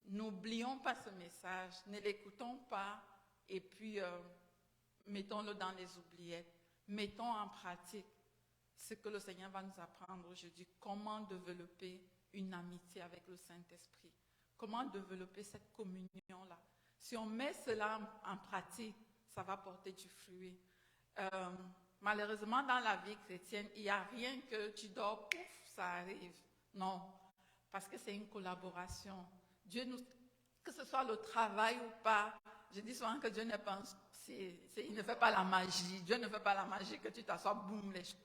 N'oublions pas ce message, ne l'écoutons pas et puis mettons-le dans les oubliettes. Mettons en pratique ce que le Seigneur va nous apprendre aujourd'hui. Comment développer une amitié avec le Saint-Esprit. Comment développer cette communion-là. Si on met cela en pratique, ça va porter du fruit. Malheureusement, dans la vie chrétienne, il n'y a rien que tu dors, pouf, ça arrive. Non, parce que c'est une collaboration. Dieu nous, que ce soit le travail ou pas, je dis souvent que Dieu n'est pas, il ne fait pas la magie. Dieu ne fait pas la magie que tu t'assois, boum, les choses.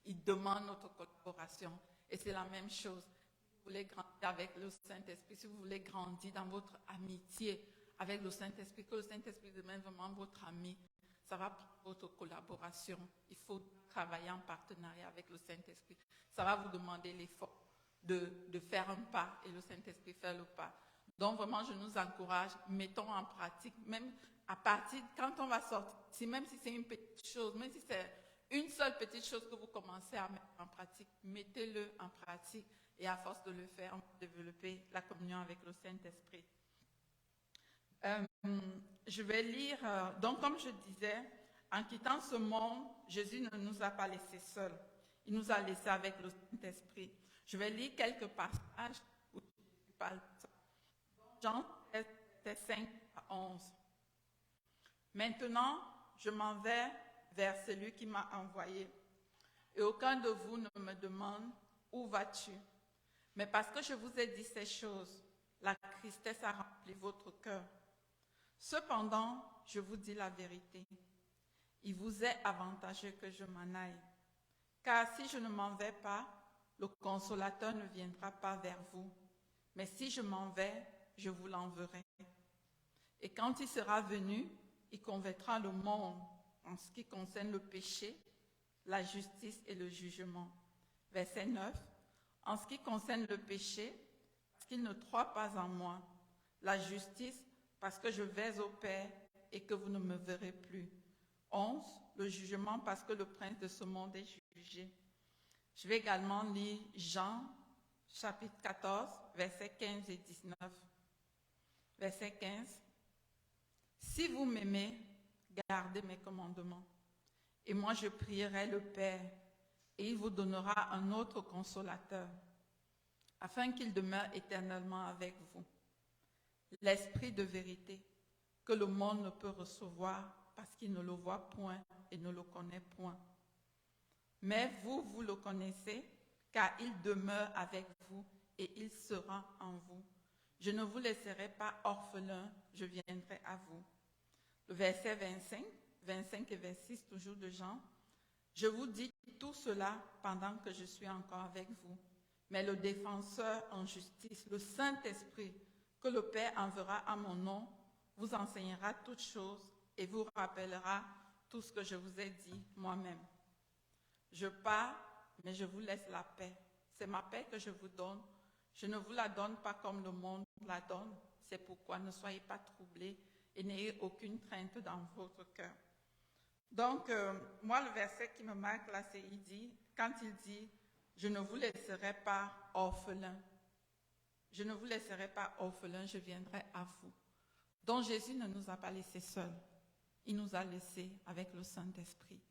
Il demande notre collaboration. Et c'est la même chose. Si vous voulez grandir avec le Saint-Esprit, si vous voulez grandir dans votre amitié avec le Saint-Esprit, que le Saint-Esprit devienne vraiment votre ami, ça va prendre votre collaboration. Il faut travailler en partenariat avec le Saint-Esprit. Ça va vous demander l'effort de faire un pas et le Saint-Esprit fait le pas. Donc vraiment, je nous encourage, mettons en pratique, même à partir, quand on va sortir, même si c'est une petite chose, même si c'est une seule petite chose que vous commencez à mettre en pratique, mettez-le en pratique et à force de le faire, on va développer la communion avec le Saint-Esprit. Je vais lire, donc comme je disais, en quittant ce monde, Jésus ne nous a pas laissés seuls. Il nous a laissés avec le Saint-Esprit. Je vais lire quelques passages où Jésus parle de ça. Jean 5 à 11. Maintenant, je m'en vais vers celui qui m'a envoyé. Et aucun de vous ne me demande, où vas-tu? Mais parce que je vous ai dit ces choses, la tristesse a rempli votre cœur. Cependant, je vous dis la vérité. Il vous est avantageux que je m'en aille. Car si je ne m'en vais pas, le consolateur ne viendra pas vers vous. Mais si je m'en vais, je vous l'enverrai. Et quand il sera venu, il convaincra le monde en ce qui concerne le péché, la justice et le jugement. Verset 9. En ce qui concerne le péché, parce qu'il ne croit pas en moi. La justice, parce que je vais au Père et que vous ne me verrez plus. 11. Le jugement, parce que le prince de ce monde est jugé. Je vais également lire Jean, chapitre 14, versets 15 et 19. Verset 15. Si vous m'aimez, gardez mes commandements. Et moi je prierai le Père, et il vous donnera un autre consolateur, afin qu'il demeure éternellement avec vous. L'Esprit de vérité, que le monde ne peut recevoir parce qu'il ne le voit point et ne le connaît point. Mais vous, vous le connaissez, car il demeure avec vous et il sera en vous. Je ne vous laisserai pas orphelin, je viendrai à vous. Le verset 25 et 26, toujours de Jean. Je vous dis tout cela pendant que je suis encore avec vous. Mais le défenseur en justice, le Saint-Esprit, que le Père enverra à mon nom, vous enseignera toutes choses et vous rappellera tout ce que je vous ai dit moi-même. Je pars, mais je vous laisse la paix. C'est ma paix que je vous donne. Je ne vous la donne pas comme le monde la donne. C'est pourquoi ne soyez pas troublés et n'ayez aucune crainte dans votre cœur. Donc, moi, le verset qui me marque là, c'est quand il dit, je ne vous laisserai pas orphelin. Je ne vous laisserai pas orphelin, je viendrai à vous. Donc, Jésus ne nous a pas laissés seuls. Il nous a laissés avec le Saint-Esprit.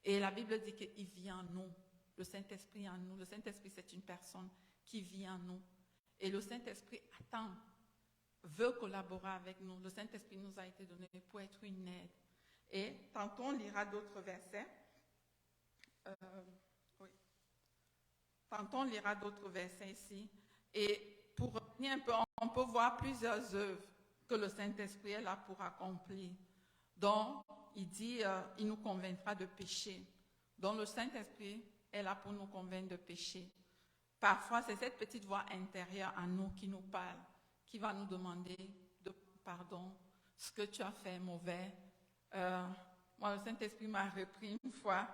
Et la Bible dit qu'il vit en nous. Le Saint-Esprit en nous. Le Saint-Esprit, c'est une personne qui vit en nous. Et le Saint-Esprit attend, veut collaborer avec nous. Le Saint-Esprit nous a été donné pour être une aide. Et tantôt, on lira d'autres versets. Tantôt, on lira d'autres versets ici. Et pour revenir un peu, on peut voir plusieurs œuvres que le Saint-Esprit est là pour accomplir. Donc, il dit, il nous convaincra de péché. Donc, le Saint-Esprit est là pour nous convaincre de péché. Parfois, c'est cette petite voix intérieure en nous qui nous parle, qui va nous demander de pardon, ce que tu as fait mauvais. Moi, le Saint-Esprit m'a repris une fois.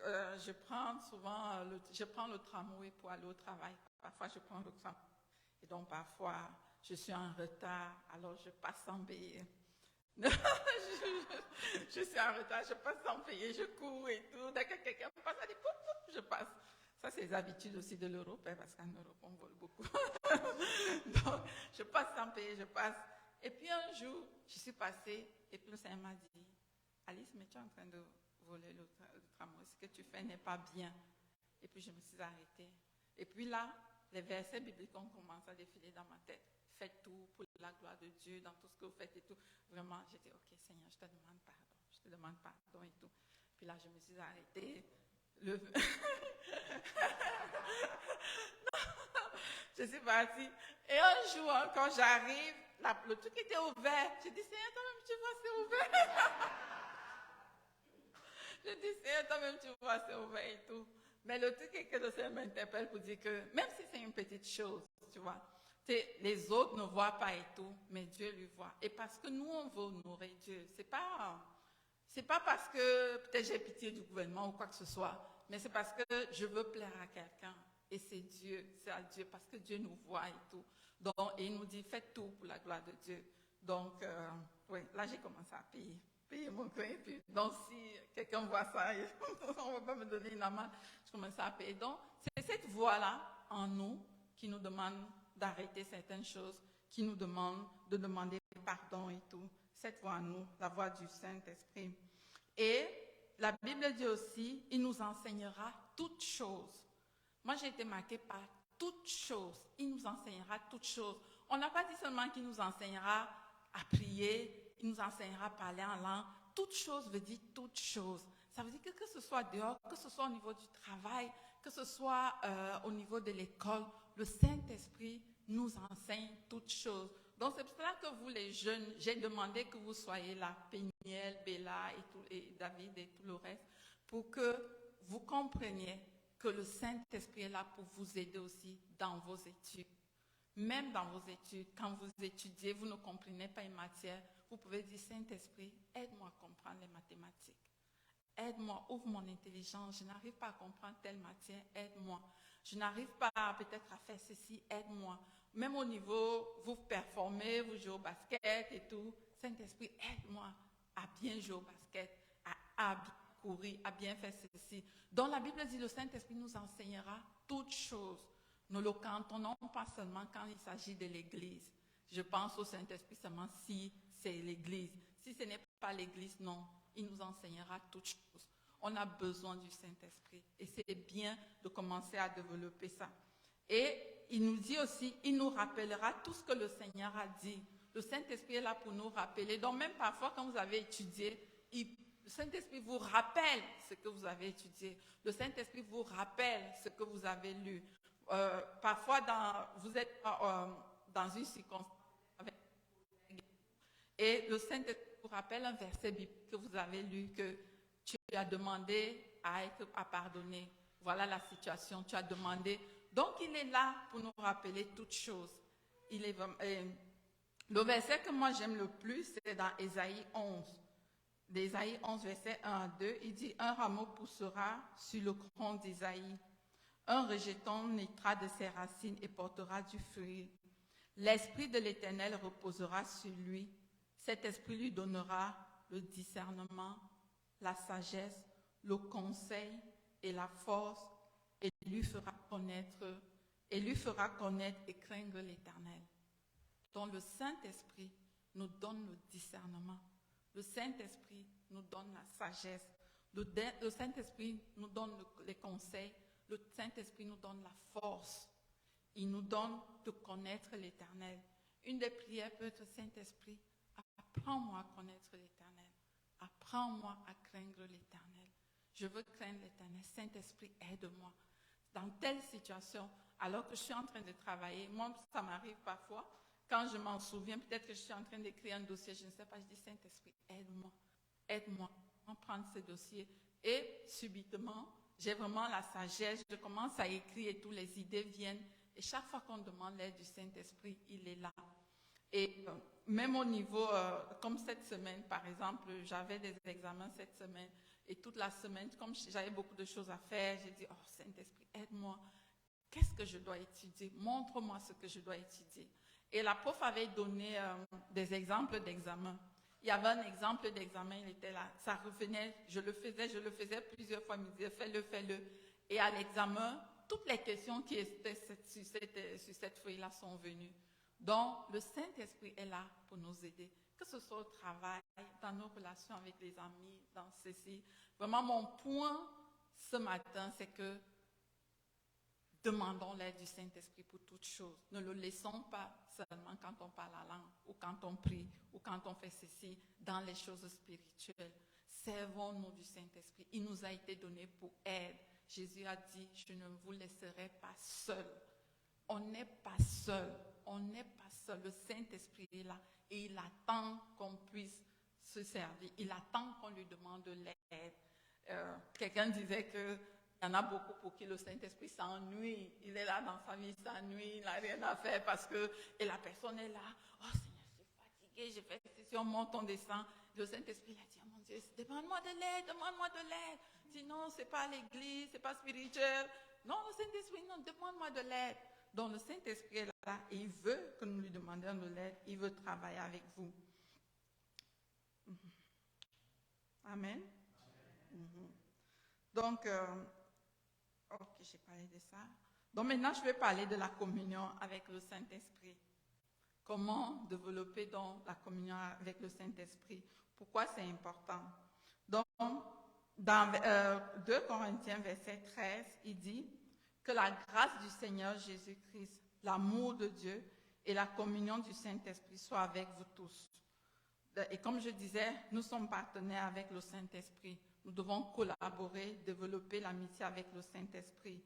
Je prends le tramway pour aller au travail. Parfois, je prends le tram. Et donc, parfois, je suis en retard, alors je passe sans payer. je suis en retard, je passe sans payer, je cours et tout. Dès que quelqu'un passe, je dis, pouf, pouf, je passe. Ça, c'est les habitudes aussi de l'Europe, parce qu'en Europe, on vole beaucoup. Donc, je passe sans payer, je passe. Et puis un jour, je suis passée, et puis le Seigneur m'a dit, Alice, mais tu es en train de voler le tramway, ce que tu fais n'est pas bien. Et puis je me suis arrêtée. Et puis là, les versets bibliques ont commencé à défiler dans ma tête. Faites tout pour la gloire de Dieu, dans tout ce que vous faites et tout. Vraiment, j'ai dit, ok Seigneur, je te demande pardon. Je te demande pardon et tout. Puis là, je me suis arrêtée. Je suis partie. Et un jour, quand j'arrive, le truc était ouvert. J'ai dit, Seigneur, toi-même, tu vois, c'est ouvert. Je dis, Seigneur, toi-même, tu vois, c'est ouvert et tout. Mais le truc est que le Seigneur m'interpelle pour dire que, même si c'est une petite chose, tu vois, les autres ne voient pas et tout, mais Dieu lui voit. Et parce que nous, on veut honorer Dieu. C'est pas parce que peut-être j'ai pitié du gouvernement ou quoi que ce soit, mais c'est parce que je veux plaire à quelqu'un. Et c'est Dieu, c'est à Dieu, parce que Dieu nous voit et tout. Donc, et il nous dit, faites tout pour la gloire de Dieu. Donc, oui, là, j'ai commencé à payer mon coin. Donc, si quelqu'un voit ça, on ne va pas me donner une amende, je commence à payer. Donc, c'est cette voix-là en nous qui nous demande d'arrêter certaines choses, qui nous demande de demander pardon et tout. Cette voix en nous, la voix du Saint-Esprit. Et la Bible dit aussi, il nous enseignera toutes choses. Moi, j'ai été marquée par toutes choses. Il nous enseignera toutes choses. On n'a pas dit seulement qu'il nous enseignera à prier, il nous enseignera à parler en langue. Toutes choses veut dire toutes choses. Ça veut dire que ce soit dehors, que ce soit au niveau du travail, que ce soit au niveau de l'école, le Saint-Esprit nous enseigne toutes choses. Donc, c'est pour cela que vous, les jeunes, j'ai demandé que vous soyez là, Péniel, Bella et David et tout le reste, pour que vous compreniez que le Saint-Esprit est là pour vous aider aussi dans vos études. Même dans vos études, quand vous étudiez, vous ne comprenez pas une matière, vous pouvez dire, Saint-Esprit, aide-moi à comprendre les mathématiques. Aide-moi, ouvre mon intelligence. Je n'arrive pas à comprendre telle matière, aide-moi. Je n'arrive pas peut-être à faire ceci, aide-moi. Même au niveau, vous performez, vous jouez au basket et tout. Saint-Esprit, aide-moi à bien jouer au basket, à bien courir, à bien faire ceci. Donc la Bible dit, le Saint-Esprit nous enseignera toutes choses. Nous le cantonnons pas seulement quand il s'agit de l'Église. Je pense au Saint-Esprit seulement si c'est l'Église. Si ce n'est pas l'Église, non. Il nous enseignera toutes choses. On a besoin du Saint-Esprit. Et c'est bien de commencer à développer ça. Et il nous dit aussi, il nous rappellera tout ce que le Seigneur a dit. Le Saint-Esprit est là pour nous rappeler. Donc même parfois quand vous avez étudié, le Saint-Esprit vous rappelle ce que vous avez étudié. Le Saint-Esprit vous rappelle ce que vous avez lu. Parfois, vous êtes dans une circonstance et le Saint-Esprit vous rappelle un verset biblique que vous avez lu, que tu as demandé à pardonner. Voilà la situation, tu as demandé. Donc, il est là pour nous rappeler toutes choses. Le verset que moi j'aime le plus, c'est dans Ésaïe 11. D'Ésaïe 11, verset 1 à 2, il dit « Un rameau poussera sur le tronc d'Ésaïe. Un rejeton naîtra de ses racines et portera du fruit. L'Esprit de l'Éternel reposera sur lui. Cet Esprit lui donnera le discernement, la sagesse, le conseil et la force, et lui fera connaître et craindre l'Éternel. » Donc le Saint-Esprit nous donne le discernement. Le Saint-Esprit nous donne la sagesse. Le Saint-Esprit nous donne les conseils. Le Saint-Esprit nous donne la force. Il nous donne de connaître l'Éternel. Une des prières peut être, Saint-Esprit, apprends-moi à connaître l'Éternel. Apprends-moi à craindre l'Éternel. Je veux craindre l'Éternel. Saint-Esprit, aide-moi. Dans telle situation, alors que je suis en train de travailler, moi, ça m'arrive parfois, quand je m'en souviens, peut-être que je suis en train d'écrire un dossier, je ne sais pas, je dis, Saint-Esprit, aide-moi. Aide-moi à prendre ce dossier. Et subitement, j'ai vraiment la sagesse, je commence à écrire et toutes les idées viennent. Et chaque fois qu'on demande l'aide du Saint-Esprit, il est là. Et même au niveau, comme cette semaine, par exemple, j'avais des examens cette semaine. Et toute la semaine, comme j'avais beaucoup de choses à faire, j'ai dit, oh Saint-Esprit, aide-moi. Qu'est-ce que je dois étudier? Montre-moi ce que je dois étudier. Et la prof avait donné des exemples d'examen. Il y avait un exemple d'examen, il était là. Ça revenait, je le faisais plusieurs fois, il me disait, fais-le. Et à l'examen, toutes les questions qui étaient sur cette feuille-là sont venues. Donc, le Saint-Esprit est là pour nous aider. Que ce soit au travail, dans nos relations avec les amis, dans ceci. Vraiment, mon point ce matin, c'est que demandons l'aide du Saint-Esprit pour toutes choses. Ne le laissons pas seulement quand on parle la langue, ou quand on prie, ou quand on fait ceci, dans les choses spirituelles. Servons-nous du Saint-Esprit. Il nous a été donné pour aide. Jésus a dit, je ne vous laisserai pas seul. On n'est pas seul. On n'est pas seul. Le Saint-Esprit est là et il attend qu'on puisse se servir. Il attend qu'on lui demande de l'aide. Quelqu'un disait qu'il y en a beaucoup pour qui le Saint-Esprit s'ennuie. Il est là dans sa vie, il s'ennuie, il n'a rien à faire parce que... Et la personne est là. Oh Seigneur, je suis fatiguée, j'ai fait ceci, on monte, on descend. Le Saint-Esprit a dit, oh mon Dieu, demande-moi de l'aide, demande-moi de l'aide. Sinon, ce n'est pas l'église, ce n'est pas spirituel. Non, le Saint-Esprit, non, demande-moi de l'aide. Donc le Saint-Esprit est là et il veut que nous lui demandions de l'aide. Il veut travailler avec vous. Amen. Donc, ok, j'ai parlé de ça. Donc maintenant, je vais parler de la communion avec le Saint-Esprit. Comment développer donc la communion avec le Saint-Esprit? Pourquoi c'est important? Donc, dans 2 Corinthiens, verset 13, il dit que la grâce du Seigneur Jésus-Christ, l'amour de Dieu et la communion du Saint-Esprit soient avec vous tous. Et comme je disais, nous sommes partenaires avec le Saint-Esprit. Nous devons collaborer, développer l'amitié avec le Saint-Esprit.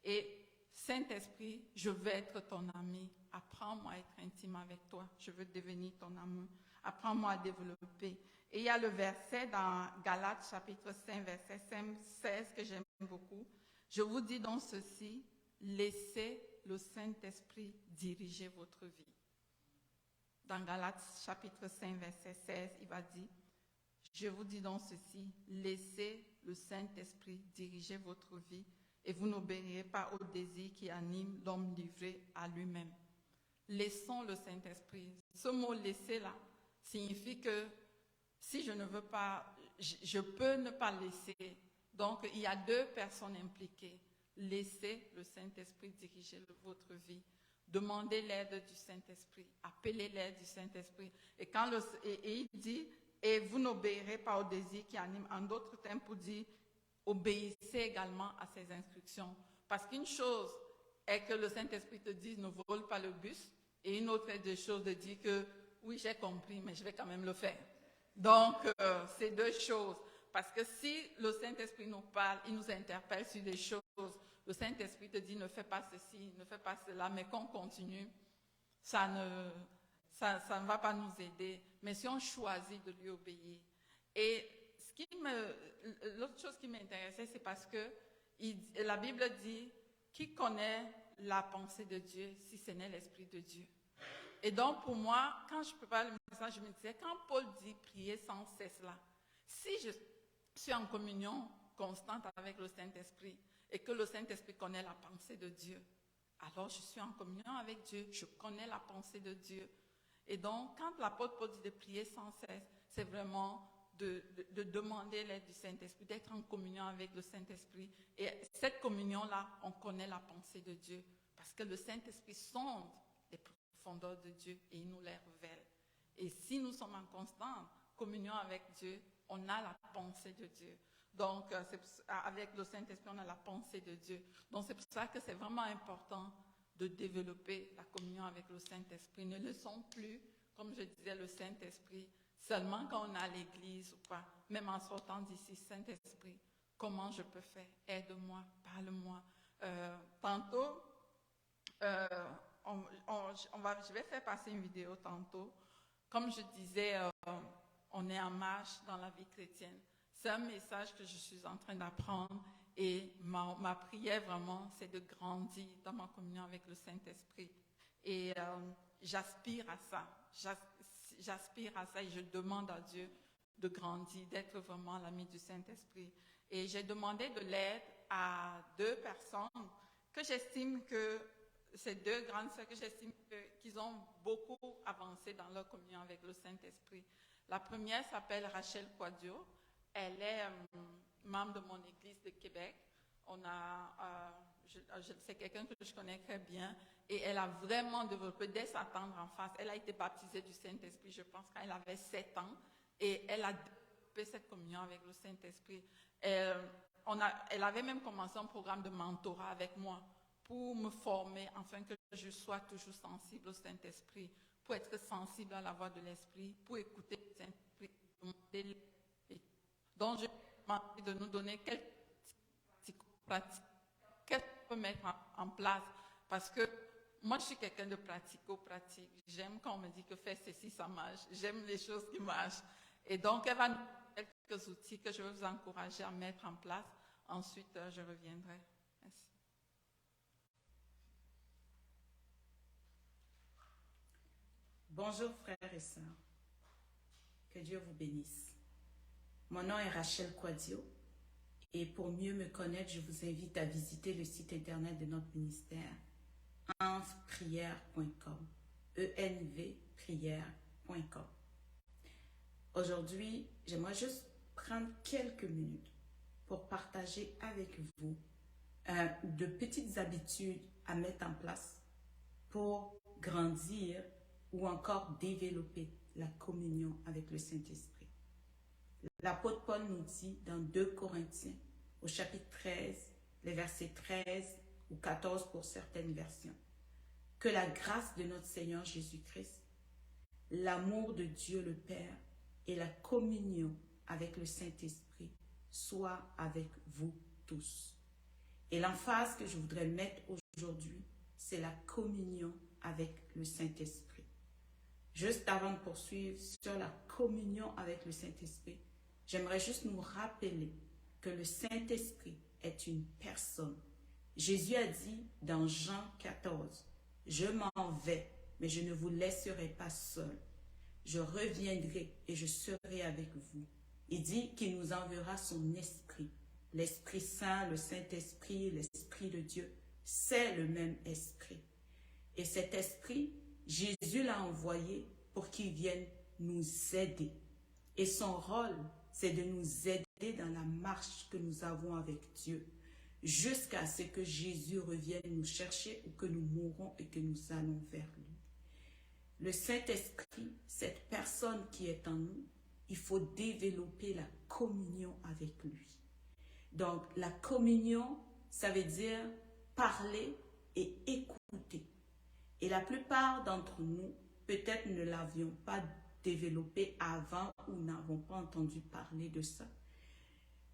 Et Saint-Esprit, je veux être ton ami. Apprends-moi à être intime avec toi. Je veux devenir ton ami. Apprends-moi à développer. Et il y a le verset dans Galates chapitre 5, verset 16 que j'aime beaucoup. Je vous dis donc ceci, laissez le Saint-Esprit diriger votre vie. Dans Galates chapitre 5, verset 16, il va dire, je vous dis donc ceci, laissez le Saint-Esprit diriger votre vie et vous n'obéirez pas au désir qui anime l'homme livré à lui-même. Laissons le Saint-Esprit. Ce mot « laisser » là signifie que si je ne veux pas, je peux ne pas laisser. Donc, il y a deux personnes impliquées. Laissez le Saint-Esprit diriger votre vie. Demandez l'aide du Saint-Esprit. Appelez l'aide du Saint-Esprit. Et il dit, et vous n'obéirez pas au désir qui anime. En d'autres termes, pour dire, obéissez également à ses instructions. Parce qu'une chose est que le Saint-Esprit te dise, ne vole pas le bus. Et une autre des choses de dire que, oui, j'ai compris, mais je vais quand même le faire. Donc, c'est deux choses. Parce que si le Saint-Esprit nous parle, il nous interpelle sur des choses, le Saint-Esprit te dit ne fais pas ceci, ne fais pas cela, mais qu'on continue, ça ne va pas nous aider. Mais si on choisit de lui obéir. Et l'autre chose qui m'intéressait, c'est parce que la Bible dit qui connaît la pensée de Dieu si ce n'est l'Esprit de Dieu. Et donc pour moi, quand je prépare le message, je me disais, quand Paul dit prier sans cesse là, si je suis en communion constante avec le Saint-Esprit et que le Saint-Esprit connaît la pensée de Dieu, alors je suis en communion avec Dieu, je connais la pensée de Dieu. Et donc, quand l'apôtre Paul dit de prier sans cesse, c'est vraiment de demander l'aide du Saint-Esprit, d'être en communion avec le Saint-Esprit. Et cette communion-là, on connaît la pensée de Dieu parce que le Saint-Esprit sonde les profondeurs de Dieu et il nous les révèle. Et si nous sommes en constante communion avec Dieu, on a la pensée de Dieu. Donc, avec le Saint-Esprit, on a la pensée de Dieu. Donc, c'est pour ça que c'est vraiment important de développer la communion avec le Saint-Esprit. Ne laissons plus, comme je disais, le Saint-Esprit seulement quand on est à l'église ou pas. Même en sortant d'ici, Saint-Esprit, comment je peux faire? Aide-moi, parle-moi. Tantôt, je vais faire passer une vidéo tantôt. Comme je disais, on est en marche dans la vie chrétienne. C'est un message que je suis en train d'apprendre et ma prière vraiment, c'est de grandir dans ma communion avec le Saint-Esprit. Et j'aspire à ça. J'aspire à ça et je demande à Dieu de grandir, d'être vraiment l'ami du Saint-Esprit. Et j'ai demandé de l'aide à deux personnes que j'estime que ces deux grandes sœurs que j'estime qu'ils ont beaucoup avancé dans leur communion avec le Saint-Esprit. La première s'appelle Rachel Quadio. Elle est membre de mon église de Québec. C'est quelqu'un que je connais très bien et elle a vraiment développé dès sa tendre enfance. Elle a été baptisée du Saint-Esprit, je pense, quand elle avait 7 ans et elle a développé cette communion avec le Saint-Esprit. Elle avait même commencé un programme de mentorat avec moi pour me former afin que je sois toujours sensible au Saint-Esprit, pour être sensible à la voix de l'Esprit, pour écouter le Saint-Esprit, demander. Donc, je demande de nous donner quelques pratiques qu'est-ce qu'on peut mettre en place. Parce que moi, je suis quelqu'un de pratico-pratique. J'aime quand on me dit que faire ceci, ça marche. J'aime les choses qui marchent. Et donc, elle va nous donner quelques outils que je vais vous encourager à mettre en place. Ensuite, je reviendrai. Merci. Bonjour frères et sœurs. Que Dieu vous bénisse. Mon nom est Rachel Quadio et pour mieux me connaître, je vous invite à visiter le site internet de notre ministère, envprière.com, envprière.com. Aujourd'hui, j'aimerais juste prendre quelques minutes pour partager avec vous de petites habitudes à mettre en place pour grandir ou encore développer la communion avec le Saint-Esprit. L'apôtre Paul nous dit dans 2 Corinthiens, au chapitre 13, les versets 13 ou 14 pour certaines versions, que la grâce de notre Seigneur Jésus-Christ, l'amour de Dieu le Père et la communion avec le Saint-Esprit soient avec vous tous. Et l'emphase que je voudrais mettre aujourd'hui, c'est la communion avec le Saint-Esprit. Juste avant de poursuivre sur la communion avec le Saint-Esprit, j'aimerais juste nous rappeler que le Saint-Esprit est une personne. Jésus a dit dans Jean 14, « Je m'en vais, mais je ne vous laisserai pas seul. Je reviendrai et je serai avec vous. » Il dit qu'il nous enverra son esprit. L'Esprit Saint, le Saint-Esprit, l'Esprit de Dieu, c'est le même esprit. Et cet esprit, Jésus l'a envoyé pour qu'il vienne nous aider. Et son rôle, c'est de nous aider dans la marche que nous avons avec Dieu, jusqu'à ce que Jésus revienne nous chercher ou que nous mourrons et que nous allons vers lui. Le Saint-Esprit, cette personne qui est en nous, il faut développer la communion avec lui. Donc, la communion, ça veut dire parler et écouter. Et la plupart d'entre nous, peut-être ne l'avions pas développé avant ou n'avons pas entendu parler de ça.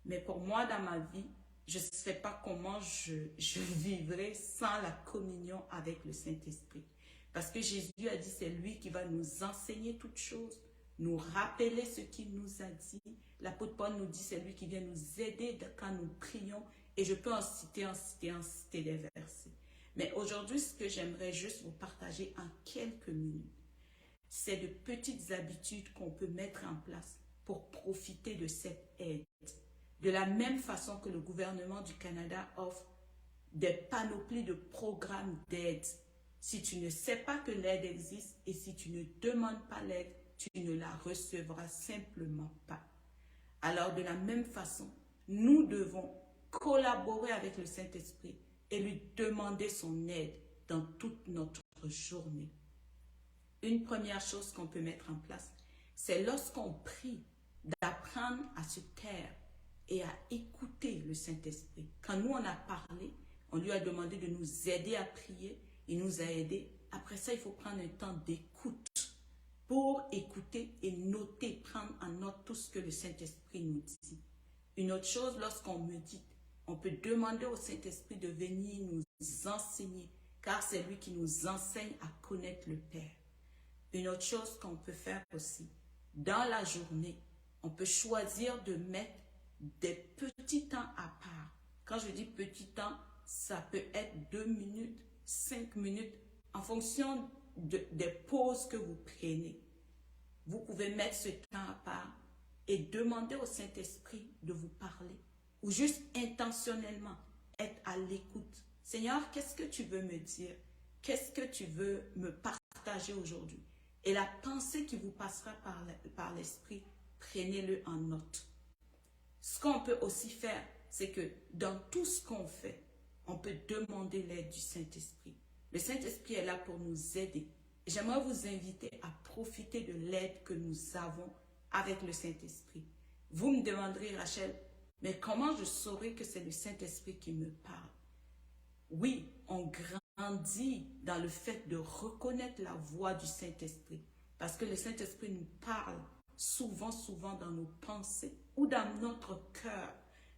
Mais pour moi, dans ma vie, je ne sais pas comment je vivrai sans la communion avec le Saint-Esprit. Parce que Jésus a dit, c'est lui qui va nous enseigner toutes choses, nous rappeler ce qu'il nous a dit. L'apôtre Paul nous dit, c'est lui qui vient nous aider quand nous prions. Et je peux en citer des versets. Mais aujourd'hui, ce que j'aimerais juste vous partager en quelques minutes, c'est de petites habitudes qu'on peut mettre en place pour profiter de cette aide. De la même façon que le gouvernement du Canada offre des panoplies de programmes d'aide. Si tu ne sais pas que l'aide existe et si tu ne demandes pas l'aide, tu ne la recevras simplement pas. Alors de la même façon, nous devons collaborer avec le Saint-Esprit et lui demander son aide dans toute notre journée. Une première chose qu'on peut mettre en place, c'est lorsqu'on prie, d'apprendre à se taire et à écouter le Saint-Esprit. Quand nous, on a parlé, on lui a demandé de nous aider à prier, il nous a aidés. Après ça, il faut prendre un temps d'écoute pour écouter et noter, prendre en note tout ce que le Saint-Esprit nous dit. Une autre chose, lorsqu'on médite, on peut demander au Saint-Esprit de venir nous enseigner, car c'est lui qui nous enseigne à connaître le Père. Une autre chose qu'on peut faire aussi, dans la journée, on peut choisir de mettre des petits temps à part. Quand je dis petit temps, ça peut être 2 minutes, 5 minutes, en fonction des pauses que vous prenez. Vous pouvez mettre ce temps à part et demander au Saint-Esprit de vous parler. Ou juste intentionnellement être à l'écoute. Seigneur, qu'est-ce que tu veux me dire? Qu'est-ce que tu veux me partager aujourd'hui? Et la pensée qui vous passera par l'esprit, prenez-le en note. Ce qu'on peut aussi faire, c'est que dans tout ce qu'on fait, on peut demander l'aide du Saint-Esprit. Le Saint-Esprit est là pour nous aider. J'aimerais vous inviter à profiter de l'aide que nous avons avec le Saint-Esprit. Vous me demanderez, Rachel, mais comment je saurai que c'est le Saint-Esprit qui me parle? Oui, on grandit dans le fait de reconnaître la voix du Saint-Esprit. Parce que le Saint-Esprit nous parle souvent dans nos pensées ou dans notre cœur.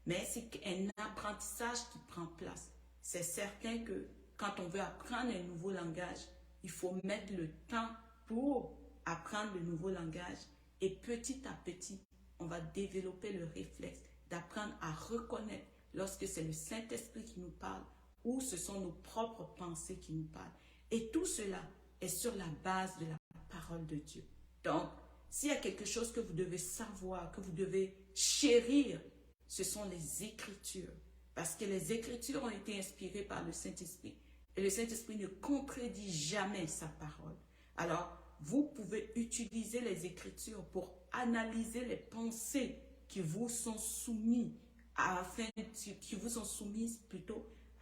Mais c'est un apprentissage qui prend place. C'est certain que quand on veut apprendre un nouveau langage, il faut mettre le temps pour apprendre le nouveau langage. Et petit à petit, on va développer le réflexe d'apprendre à reconnaître lorsque c'est le Saint-Esprit qui nous parle ou ce sont nos propres pensées qui nous parlent. Et tout cela est sur la base de la parole de Dieu. Donc, s'il y a quelque chose que vous devez savoir, que vous devez chérir, ce sont les Écritures. Parce que les Écritures ont été inspirées par le Saint-Esprit. Et le Saint-Esprit ne contredit jamais sa parole. Alors, vous pouvez utiliser les Écritures pour analyser les pensées qui vous sont soumises,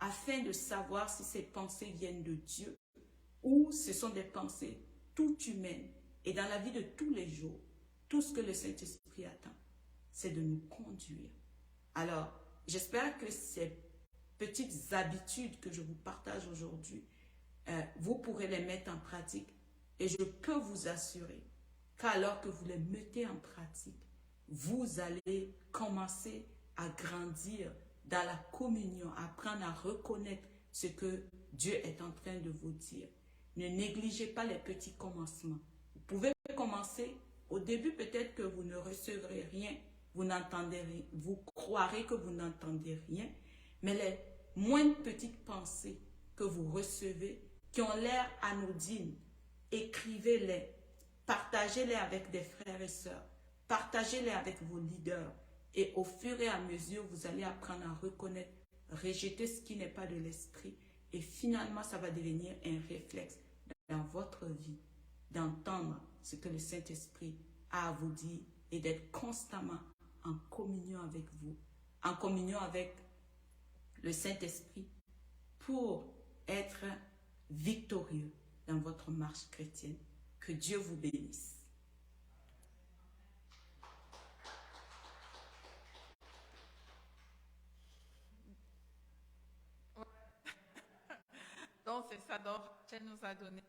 afin de savoir si ces pensées viennent de Dieu ou ce sont des pensées tout humaines. Et dans la vie de tous les jours, tout ce que le Saint-Esprit attend, c'est de nous conduire. Alors, j'espère que ces petites habitudes que je vous partage aujourd'hui, vous pourrez les mettre en pratique. Et je peux vous assurer qu'alors que vous les mettez en pratique, vous allez commencer à grandir dans la communion, apprendre à reconnaître ce que Dieu est en train de vous dire. Ne négligez pas les petits commencements. Vous pouvez commencer. Au début, peut-être que vous ne recevrez rien, vous n'entendez rien, vous croirez que vous n'entendez rien, mais les moindres petites pensées que vous recevez, qui ont l'air anodines, écrivez-les, partagez-les avec des frères et sœurs, partagez-les avec vos leaders, et au fur et à mesure, vous allez apprendre à reconnaître, rejeter ce qui n'est pas de l'esprit, et finalement, ça va devenir un réflexe dans votre vie, d'entendre ce que le Saint-Esprit a à vous dire et d'être constamment en communion avec vous, en communion avec le Saint-Esprit pour être victorieux dans votre marche chrétienne. Que Dieu vous bénisse. Donc, c'est ça. Donc, elle nous a donné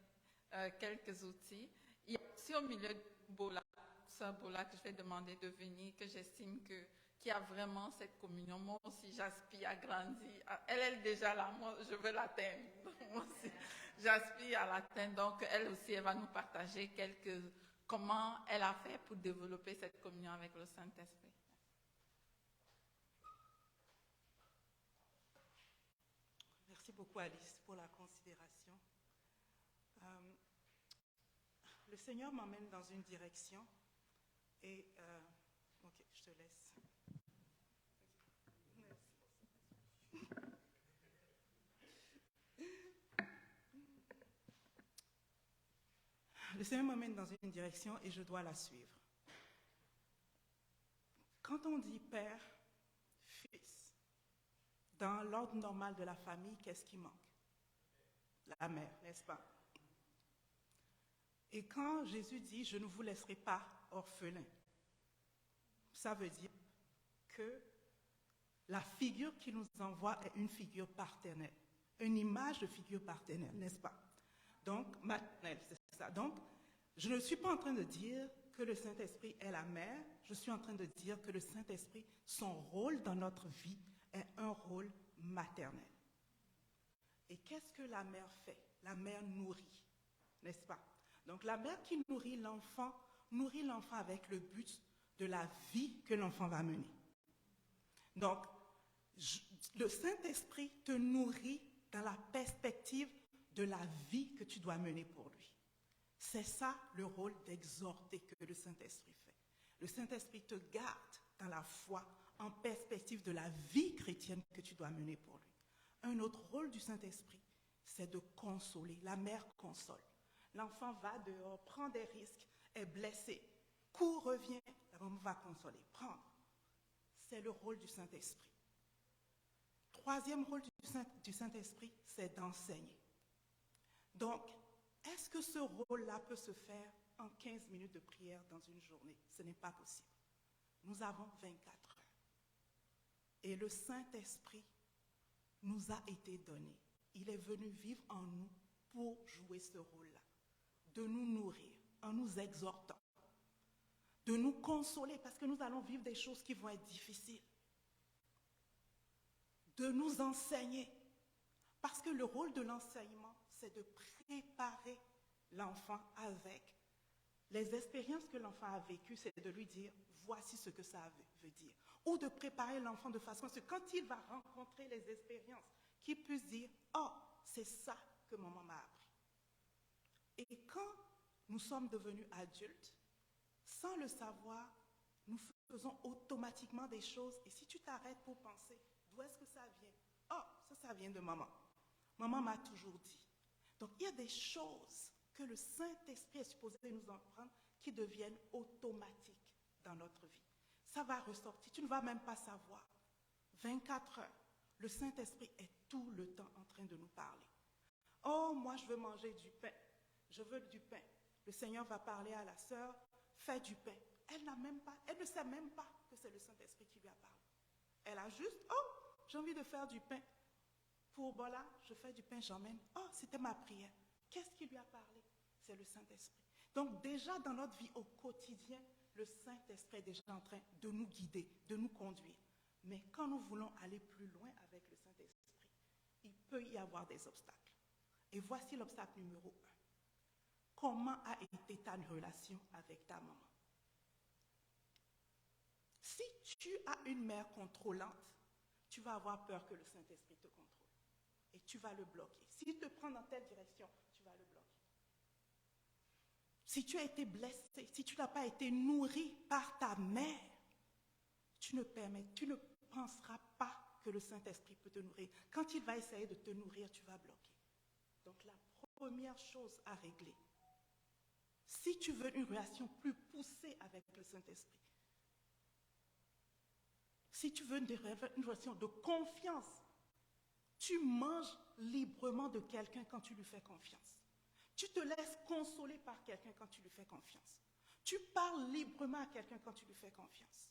quelques outils. Il y a aussi au milieu de Bola, ce Bola que je vais demander de venir, que j'estime qu'il y a vraiment cette communion. Moi aussi, j'aspire à grandir. Elle est déjà là. Moi, je veux l'atteindre. Moi aussi, j'aspire à l'atteindre. Donc, elle aussi, elle va nous partager comment elle a fait pour développer cette communion avec le Saint-Esprit. Merci beaucoup, Alice, pour la considération. Le Seigneur m'emmène dans une direction et... ok, je te laisse. Le Seigneur m'emmène dans une direction et je dois la suivre. Quand on dit père, fils, dans l'ordre normal de la famille, qu'est-ce qui manque? La mère, n'est-ce pas? Et quand Jésus dit « Je ne vous laisserai pas orphelins », ça veut dire que la figure qu'il nous envoie est une figure paternelle, une image de figure paternelle, n'est-ce pas? Donc, maternelle, c'est ça. Donc, je ne suis pas en train de dire que le Saint-Esprit est la mère, je suis en train de dire que le Saint-Esprit, son rôle dans notre vie est un rôle maternel. Et qu'est-ce que la mère fait? La mère nourrit, n'est-ce pas? Donc la mère qui nourrit l'enfant avec le but de la vie que l'enfant va mener. Donc, le Saint-Esprit te nourrit dans la perspective de la vie que tu dois mener pour lui. C'est ça le rôle d'exhorter que le Saint-Esprit fait. Le Saint-Esprit te garde dans la foi en perspective de la vie chrétienne que tu dois mener pour lui. Un autre rôle du Saint-Esprit, c'est de consoler. La mère console. L'enfant va dehors, prend des risques, est blessé, court, revient, la maman va consoler, prendre. C'est le rôle du Saint-Esprit. Troisième rôle du Saint-Esprit, c'est d'enseigner. Donc, est-ce que ce rôle-là peut se faire en 15 minutes de prière dans une journée? Ce n'est pas possible. Nous avons 24 heures. Et le Saint-Esprit nous a été donné. Il est venu vivre en nous pour jouer ce rôle-là, de nous nourrir en nous exhortant, de nous consoler parce que nous allons vivre des choses qui vont être difficiles, de nous enseigner parce que le rôle de l'enseignement, c'est de préparer l'enfant avec les expériences que l'enfant a vécues, c'est de lui dire voici ce que ça veut dire, ou de préparer l'enfant de façon à ce que quand il va rencontrer les expériences, qu'il puisse dire oh, c'est ça que maman m'a appris. Et quand nous sommes devenus adultes, sans le savoir, nous faisons automatiquement des choses. Et si tu t'arrêtes pour penser, d'où est-ce que ça vient? Oh, ça vient de maman. Maman m'a toujours dit. Donc, il y a des choses que le Saint-Esprit est supposé nous apprendre qui deviennent automatiques dans notre vie. Ça va ressortir. Tu ne vas même pas savoir. 24 heures, le Saint-Esprit est tout le temps en train de nous parler. Oh, moi, je veux manger du pain. Je veux du pain. Le Seigneur va parler à la sœur, fais du pain. Elle ne sait même pas que c'est le Saint-Esprit qui lui a parlé. Elle a juste, oh, j'ai envie de faire du pain. Pour voilà, je fais du pain, j'emmène. Oh, c'était ma prière. Qu'est-ce qui lui a parlé? C'est le Saint-Esprit. Donc déjà dans notre vie au quotidien, le Saint-Esprit est déjà en train de nous guider, de nous conduire. Mais quand nous voulons aller plus loin avec le Saint-Esprit, il peut y avoir des obstacles. Et voici l'obstacle numéro 1. Comment a été ta relation avec ta maman? Si tu as une mère contrôlante, tu vas avoir peur que le Saint-Esprit te contrôle. Et tu vas le bloquer. S'il te prend dans telle direction, tu vas le bloquer. Si tu as été blessé, si tu n'as pas été nourri par ta mère, tu ne penseras pas que le Saint-Esprit peut te nourrir. Quand il va essayer de te nourrir, tu vas bloquer. Donc la première chose à régler, si tu veux une relation plus poussée avec le Saint-Esprit, si tu veux une relation de confiance, tu manges librement de quelqu'un quand tu lui fais confiance. Tu te laisses consoler par quelqu'un quand tu lui fais confiance. Tu parles librement à quelqu'un quand tu lui fais confiance.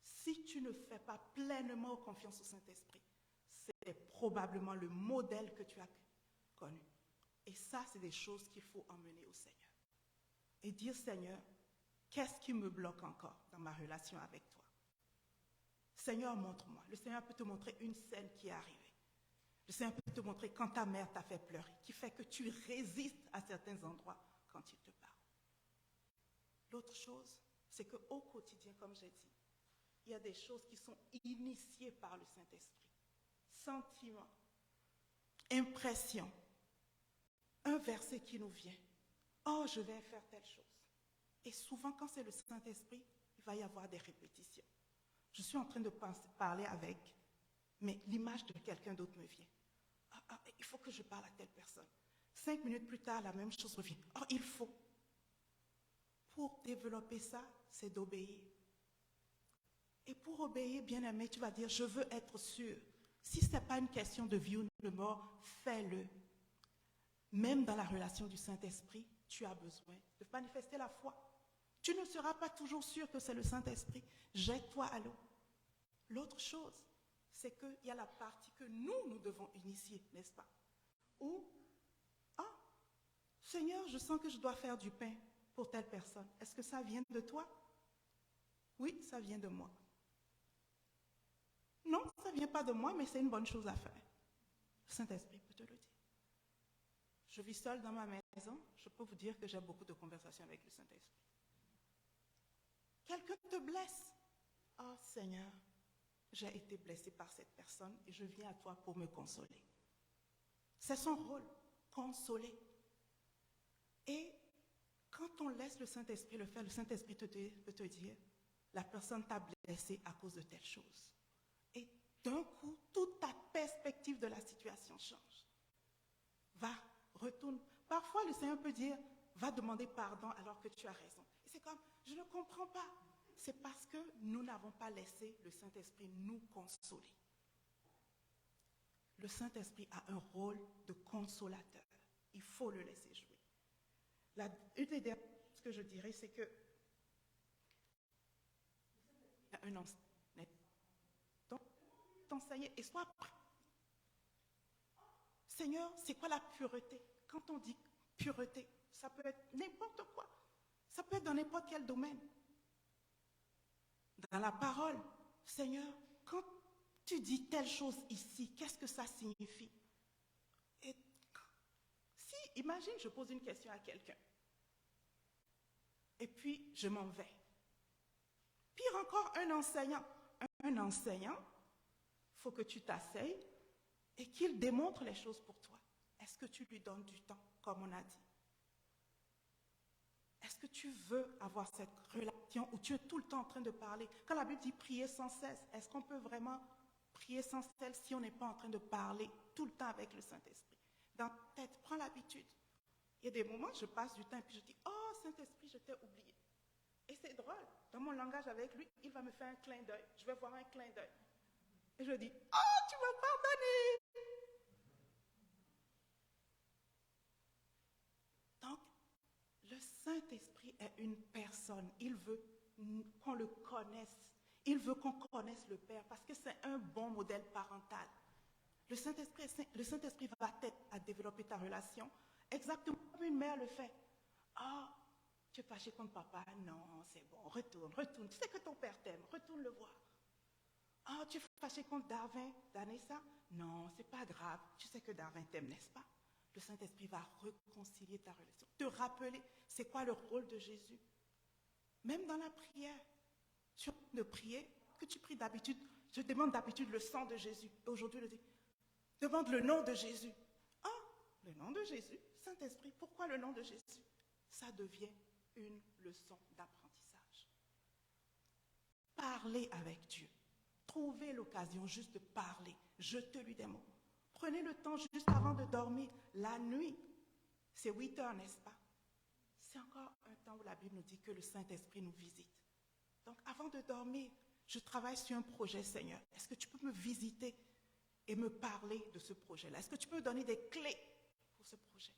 Si tu ne fais pas pleinement confiance au Saint-Esprit, c'est probablement le modèle que tu as connu. Et ça, c'est des choses qu'il faut emmener au Seigneur. Et dire, Seigneur, qu'est-ce qui me bloque encore dans ma relation avec toi? Seigneur, montre-moi. Le Seigneur peut te montrer une scène qui est arrivée. Le Seigneur peut te montrer quand ta mère t'a fait pleurer, qui fait que tu résistes à certains endroits quand il te parle. L'autre chose, c'est qu'au quotidien, comme j'ai dit, il y a des choses qui sont initiées par le Saint-Esprit. Sentiments, impressions, un verset qui nous vient. Oh, je vais faire telle chose. Et souvent, quand c'est le Saint-Esprit, il va y avoir des répétitions. Je suis en train de parler avec, mais l'image de quelqu'un d'autre me vient. Il faut que je parle à telle personne. 5 minutes plus tard, la même chose revient. Oh, il faut. Pour développer ça, c'est d'obéir. Et pour obéir, bien-aimé, tu vas dire, je veux être sûr. Si ce n'est pas une question de vie ou de mort, fais-le. Même dans la relation du Saint-Esprit, tu as besoin de manifester la foi. Tu ne seras pas toujours sûr que c'est le Saint-Esprit. Jette-toi à l'eau. L'autre chose, c'est qu'il y a la partie que nous devons initier, n'est-ce pas? Ou, Seigneur, je sens que je dois faire du pain pour telle personne. Est-ce que ça vient de toi? Oui, ça vient de moi. Non, ça ne vient pas de moi, mais c'est une bonne chose à faire. Le Saint-Esprit peut te le dire. Je vis seule dans ma maison, je peux vous dire que j'ai beaucoup de conversations avec le Saint-Esprit. Quelqu'un te blesse. Oh Seigneur, j'ai été blessée par cette personne et je viens à toi pour me consoler. C'est son rôle, consoler. Et quand on laisse le Saint-Esprit le faire, le Saint-Esprit peut te dire, la personne t'a blessé à cause de telle chose. Et d'un coup, toute ta perspective de la situation change. Va, retourne. Parfois, le Seigneur peut dire, va demander pardon alors que tu as raison. Et c'est comme, je ne comprends pas. C'est parce que nous n'avons pas laissé le Saint-Esprit nous consoler. Le Saint-Esprit a un rôle de consolateur. Il faut le laisser jouer. Une des dernières choses que je dirais, c'est que il y a un enseignant. Donc, t'enseigner et sois prêt. Seigneur, c'est quoi la pureté? Quand on dit pureté, ça peut être n'importe quoi. Ça peut être dans n'importe quel domaine. Dans la parole, Seigneur, quand tu dis telle chose ici, qu'est-ce que ça signifie? Et si, imagine, je pose une question à quelqu'un. Et puis, je m'en vais. Pire encore, un enseignant. Un enseignant, il faut que tu t'asseyes et qu'il démontre les choses pour toi. Est-ce que tu lui donnes du temps, comme on a dit? Est-ce que tu veux avoir cette relation où tu es tout le temps en train de parler? Quand la Bible dit prier sans cesse, est-ce qu'on peut vraiment prier sans cesse si on n'est pas en train de parler tout le temps avec le Saint-Esprit? Dans ta tête, prends l'habitude. Il y a des moments, je passe du temps et puis je dis, oh Saint-Esprit, je t'ai oublié. Et c'est drôle, dans mon langage avec lui, il va me faire un clin d'œil. Je vais voir un clin d'œil. Et je dis, oh, tu m'as pardonné. Donc, le Saint-Esprit est une personne. Il veut qu'on le connaisse. Il veut qu'on connaisse le Père parce que c'est un bon modèle parental. Le Saint-Esprit va t'aider à développer ta relation exactement comme une mère le fait. Ah, tu es fâché contre papa? Non, c'est bon, retourne. Tu sais que ton père t'aime, retourne le voir. Ah, tu es fâché contre Darvin, Danessa? Non, c'est pas grave. Tu sais que Darwin t'aime, n'est-ce pas? Le Saint-Esprit va réconcilier ta relation. Te rappeler, c'est quoi le rôle de Jésus? Même dans la prière, tu de prier, que tu pries d'habitude, je demande d'habitude le sang de Jésus. Aujourd'hui, je dis, demande le nom de Jésus. Ah, le nom de Jésus, Saint-Esprit, pourquoi le nom de Jésus? Ça devient une leçon d'apprentissage. Parlez avec Dieu. Trouvez l'occasion juste de parler. Jetez-lui des mots. Prenez le temps juste avant de dormir. La nuit, c'est 8 heures, n'est-ce pas? C'est encore un temps où la Bible nous dit que le Saint-Esprit nous visite. Donc, avant de dormir, je travaille sur un projet, Seigneur. Est-ce que tu peux me visiter et me parler de ce projet-là? Est-ce que tu peux me donner des clés pour ce projet?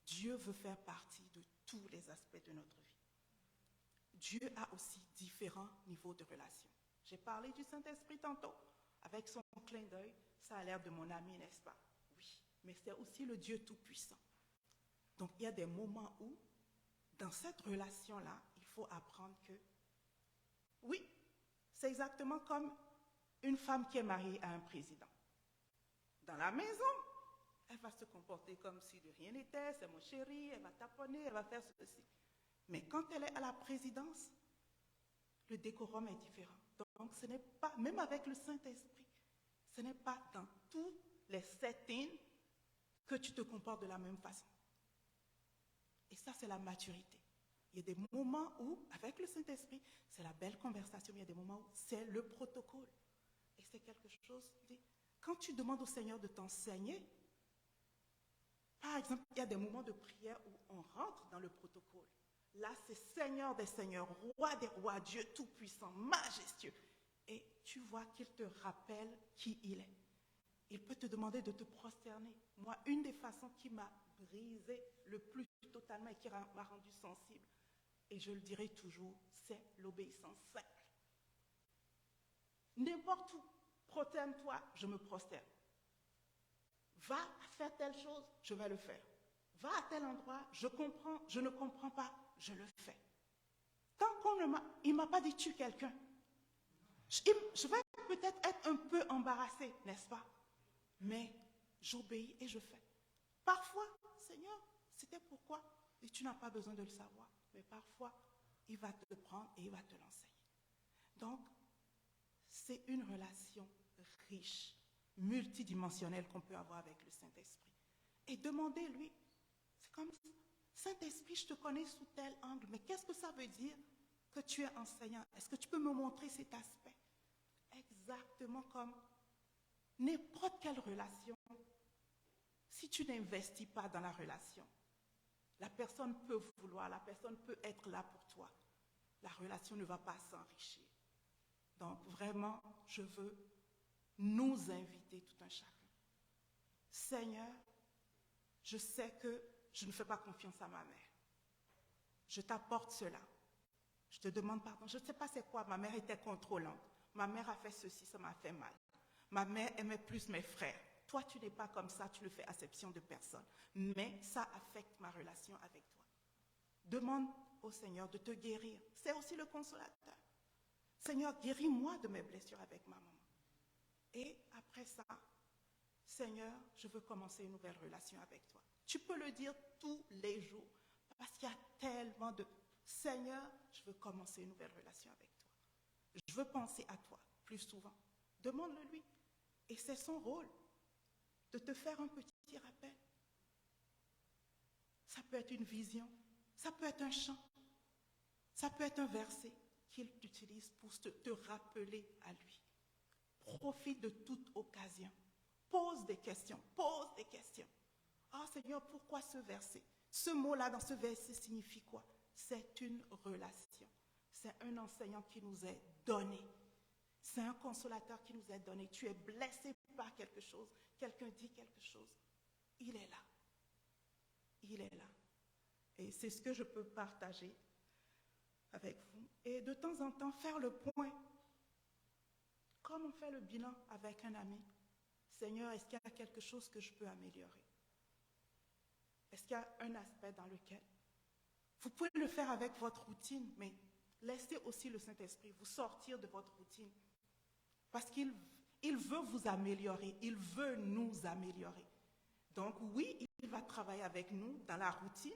Dieu veut faire partie de tous les aspects de notre vie. Dieu a aussi différents niveaux de relation. J'ai parlé du Saint-Esprit tantôt. Avec son clin d'œil, ça a l'air de mon ami, n'est-ce pas? Oui, mais c'est aussi le Dieu Tout-Puissant. Donc, il y a des moments où, dans cette relation-là, il faut apprendre que, oui, c'est exactement comme une femme qui est mariée à un président. Dans la maison, elle va se comporter comme si de rien n'était, c'est mon chéri, elle va taponner, elle va faire ceci. Mais quand elle est à la présidence, le décorum est différent. Donc, ce n'est pas, même avec le Saint-Esprit, ce n'est pas dans tous les settings que tu te comportes de la même façon. Et ça, c'est la maturité. Il y a des moments où, avec le Saint-Esprit, c'est la belle conversation. Il y a des moments où c'est le protocole. Et c'est quelque chose, quand tu demandes au Seigneur de t'enseigner, par exemple, il y a des moments de prière où on rentre dans le protocole. Là, c'est Seigneur des Seigneurs, Roi des Rois, Dieu Tout-Puissant, majestueux. Et tu vois qu'il te rappelle qui il est. Il peut te demander de te prosterner. Moi, une des façons qui m'a brisé le plus totalement et qui m'a rendu sensible, et je le dirai toujours, c'est l'obéissance simple. N'importe où, prosterne-toi, je me prosterne. Va faire telle chose, je vais le faire. Va à tel endroit, je comprends, je ne comprends pas, je le fais. Tant qu'il ne m'a pas dit tue quelqu'un, je vais peut-être être un peu embarrassée, n'est-ce pas? Mais j'obéis et je fais. Parfois, Seigneur, c'était pourquoi? Et tu n'as pas besoin de le savoir. Mais parfois, il va te prendre et il va te l'enseigner. Donc, c'est une relation riche, multidimensionnelle qu'on peut avoir avec le Saint-Esprit. Et demandez-lui, c'est comme ça. Saint-Esprit, je te connais sous tel angle, mais qu'est-ce que ça veut dire que tu es enseignant? Est-ce que tu peux me montrer cet aspect? Exactement comme n'importe quelle relation. Si tu n'investis pas dans la relation, la personne peut vouloir, la personne peut être là pour toi. La relation ne va pas s'enrichir. Donc vraiment, je veux nous inviter tout un chacun. Seigneur, je sais que je ne fais pas confiance à ma mère. Je t'apporte cela. Je te demande pardon. Je ne sais pas c'est quoi. Ma mère était contrôlante. Ma mère a fait ceci, ça m'a fait mal. Ma mère aimait plus mes frères. Toi, tu n'es pas comme ça, tu ne fais acception de personne. Mais ça affecte ma relation avec toi. Demande au Seigneur de te guérir. C'est aussi le consolateur. Seigneur, guéris-moi de mes blessures avec ma maman. Et après ça, Seigneur, je veux commencer une nouvelle relation avec toi. Tu peux le dire tous les jours. Parce qu'il y a tellement de... Seigneur, je veux commencer une nouvelle relation avec toi. Je veux penser à toi plus souvent. Demande-le lui. Et c'est son rôle de te faire un petit rappel. Ça peut être une vision, ça peut être un chant, ça peut être un verset qu'il utilise pour te rappeler à lui. Profite de toute occasion. Pose des questions, pose des questions. Ah Seigneur, pourquoi ce verset? Ce mot-là dans ce verset signifie quoi? C'est une relation. C'est un enseignant qui nous est donné. C'est un consolateur qui nous est donné. Tu es blessé par quelque chose. Quelqu'un dit quelque chose. Il est là. Il est là. Et c'est ce que je peux partager avec vous. Et de temps en temps, faire le point. Comme on fait le bilan avec un ami. Seigneur, est-ce qu'il y a quelque chose que je peux améliorer? Est-ce qu'il y a un aspect dans lequel... Vous pouvez le faire avec votre routine, mais laissez aussi le Saint-Esprit vous sortir de votre routine. Parce qu'il Il veut vous améliorer, il veut nous améliorer. Donc oui, il va travailler avec nous dans la routine,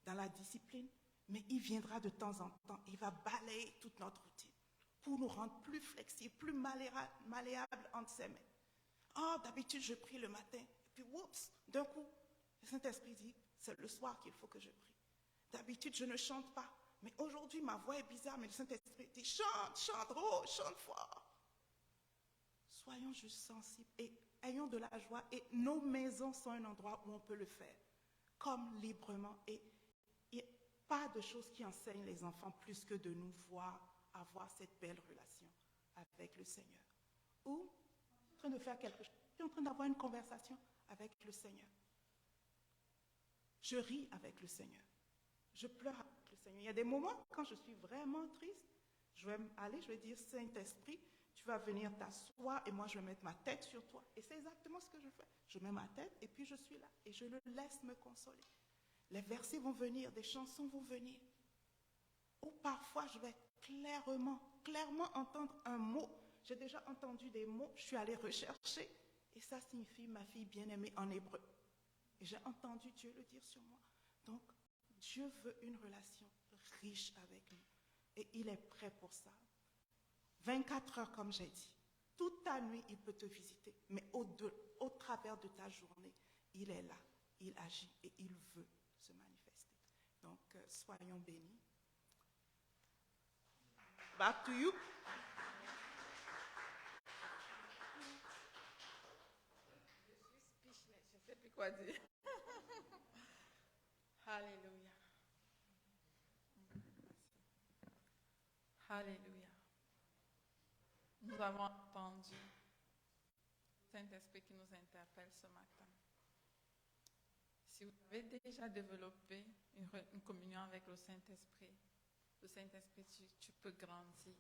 dans la discipline, mais il viendra de temps en temps, il va balayer toute notre routine pour nous rendre plus flexibles, plus malléables entre ses mains. Oh, d'habitude, je prie le matin, et puis, oups, d'un coup, le Saint-Esprit dit, c'est le soir qu'il faut que je prie. D'habitude, je ne chante pas, mais aujourd'hui, ma voix est bizarre, mais le Saint-Esprit dit, chante, chante, oh, chante fort. Soyons juste sensibles et ayons de la joie, et nos maisons sont un endroit où on peut le faire, comme librement, et il n'y a pas de choses qui enseignent les enfants plus que de nous voir avoir cette belle relation avec le Seigneur. Ou en train de faire quelque chose, je suis en train d'avoir une conversation avec le Seigneur. Je ris avec le Seigneur. Je pleure avec le Seigneur. Il y a des moments quand je suis vraiment triste, je vais aller, je vais dire, Saint-Esprit, tu vas venir t'asseoir et moi je vais mettre ma tête sur toi. Et c'est exactement ce que je fais. Je mets ma tête et puis je suis là et je le laisse me consoler. Les versets vont venir, des chansons vont venir. Ou parfois je vais clairement entendre un mot. J'ai déjà entendu des mots, je suis allée rechercher et ça signifie ma fille bien-aimée en hébreu. Et j'ai entendu Dieu le dire sur moi. Donc, Dieu veut une relation riche avec nous. Et il est prêt pour ça. 24 heures, comme j'ai dit. Toute ta nuit, il peut te visiter. Mais au travers de ta journée, il est là. Il agit et il veut se manifester. Donc, soyons bénis. Back to you. Je suis speechless, je ne sais plus quoi dire. Alléluia. Alléluia. Nous avons entendu le Saint-Esprit qui nous interpelle ce matin. Si vous avez déjà développé une communion avec le Saint-Esprit, tu peux grandir.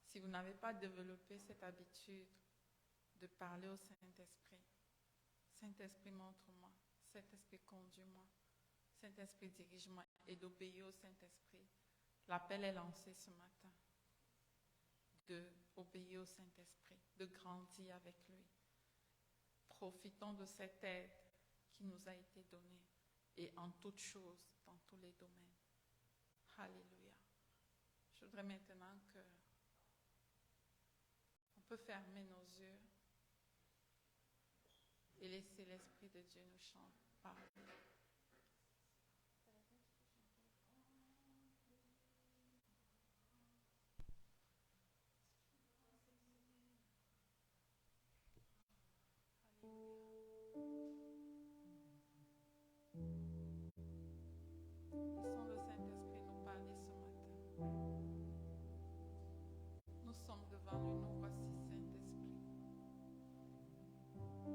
Si vous n'avez pas développé cette habitude de parler au Saint-Esprit, Saint-Esprit montre-moi, Saint-Esprit conduis-moi, Saint-Esprit dirige-moi et d'obéir au Saint-Esprit. L'appel est lancé ce matin d'obéir au Saint-Esprit, de grandir avec lui. Profitons de cette aide qui nous a été donnée et en toutes choses, dans tous les domaines. Alléluia. Je voudrais maintenant on peut fermer nos yeux et laisser l'Esprit de Dieu nous parler. Laissons le Saint-Esprit nous parler ce matin. Nous sommes devant lui, nous voici Saint-Esprit. Nous voici Saint-Esprit.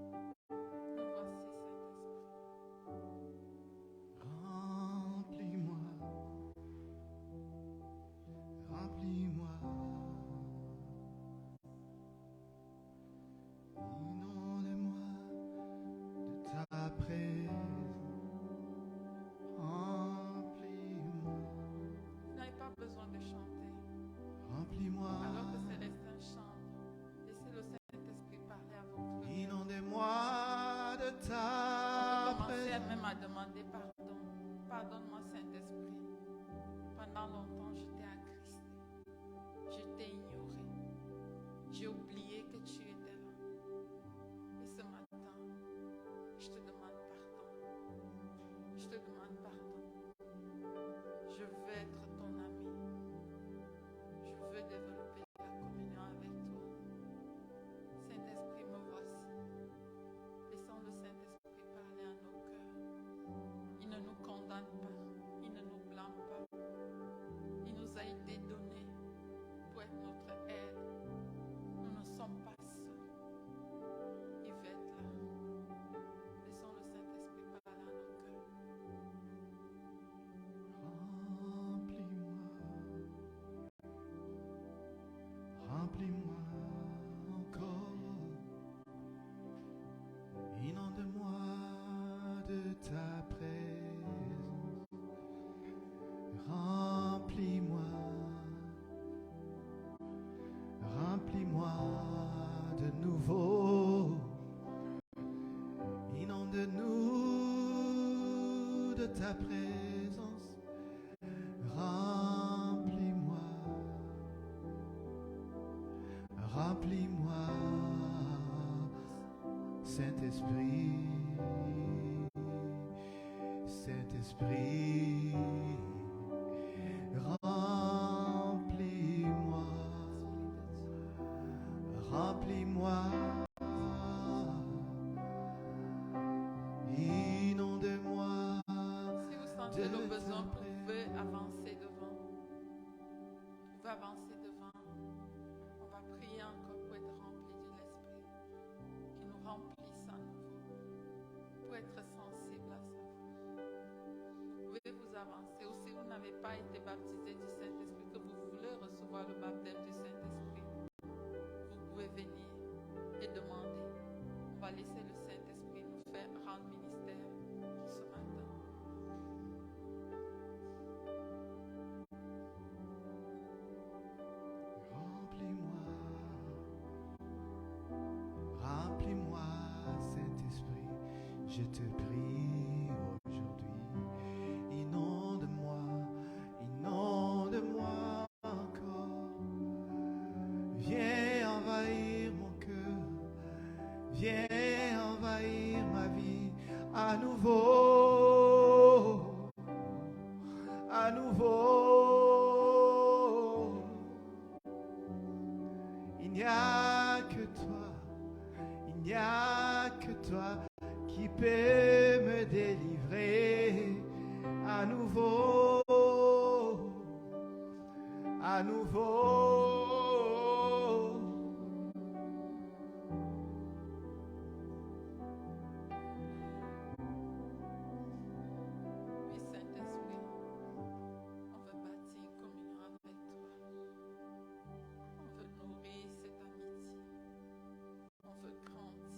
Remplis-moi, remplis-moi. Inonde-moi de ta présence. Remplis-moi, Vous n'avez pas besoin de chanter. remplis-moi. Alors que Célestin chante, laissez le Saint-Esprit parler à votre cœur. Inondez-moi de On ta peut commencer présence. même à demander pardon. Pardonne-moi, Saint-Esprit. Pendant longtemps, je t'ai attristé. Je t'ai ignoré. J'ai oublié que tu étais là. Et ce matin, je te demande pardon. Je te demande pardon. Je veux être ton ami. Je veux développer la communion avec toi. Saint-Esprit, me voici. Laissons le Saint-Esprit parler à nos cœurs. Il ne nous condamne pas. Il ne nous blâme pas. Il nous a été donné pour être notre aide. Nous ne sommes pas seuls. Il veut être là. Laissons le Saint-Esprit parler à nos cœurs. Remplis-moi encore. Inonde-moi de ta présence. Remplis-moi. ta présence. Remplis-moi, remplis-moi, Saint-Esprit, Saint-Esprit, remplis-moi, remplis-moi, inonde-moi. Si vous sentez le besoin, vous pouvez avancer devant. Vous pouvez avancer devant. On va prier encore pour être rempli de l'Esprit, qui nous remplisse à nouveau, pour être sensible à ça. Vous pouvez vous avancer. Ou si vous n'avez pas été baptisé du Saint-Esprit, que vous voulez recevoir le baptême du Saint-Esprit, vous pouvez venir et demander. On va laisser le Saint-Esprit nous faire rendre ministère ce matin. Remplis-moi, Saint-Esprit, je te prie aujourd'hui. Inonde-moi, inonde-moi encore. Viens envahir mon cœur, viens envahir ma vie à nouveau, à nouveau. Il n'y a que toi. Il n'y a que toi qui peux me délivrer à nouveau, à nouveau. Oui, Saint-Esprit, on veut bâtir une communion avec toi. On veut nourrir cette amitié. On veut grandir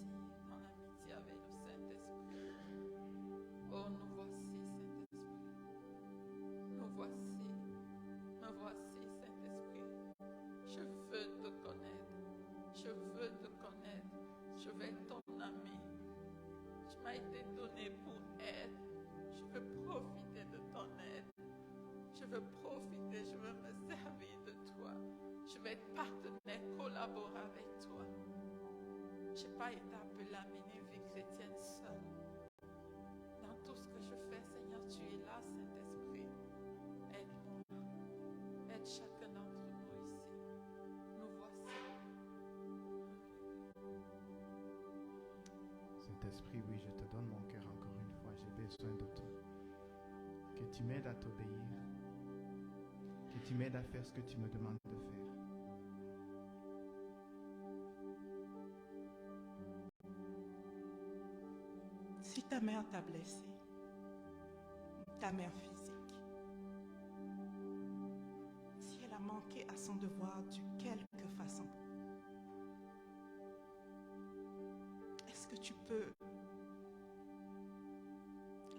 en amitié avec le Saint-Esprit. Oh, nous voici, Saint-Esprit. Nous voici. Me voici, Saint-Esprit. Je veux te connaître. Je veux te connaître. Je veux être ton ami. Tu m'as été donné pour être. Je veux profiter de ton aide. Je veux profiter, je veux me servir de toi. Je veux être partenaire, collaborer avec toi. Je n'ai pas été appelé à mener une vie chrétienne seule. Dans tout ce que je fais, Seigneur, tu es là, Saint-Esprit. Aide-moi. Aide chacun d'entre nous ici. Nous voici. Saint-Esprit, oui, je te donne mon cœur encore une fois. J'ai besoin de toi. Que tu m'aides à t'obéir. Que tu m'aides à faire ce que tu me demandes de faire. Si ta mère t'a blessé, ta mère physique, si elle a manqué à son devoir de quelque façon, est-ce que tu peux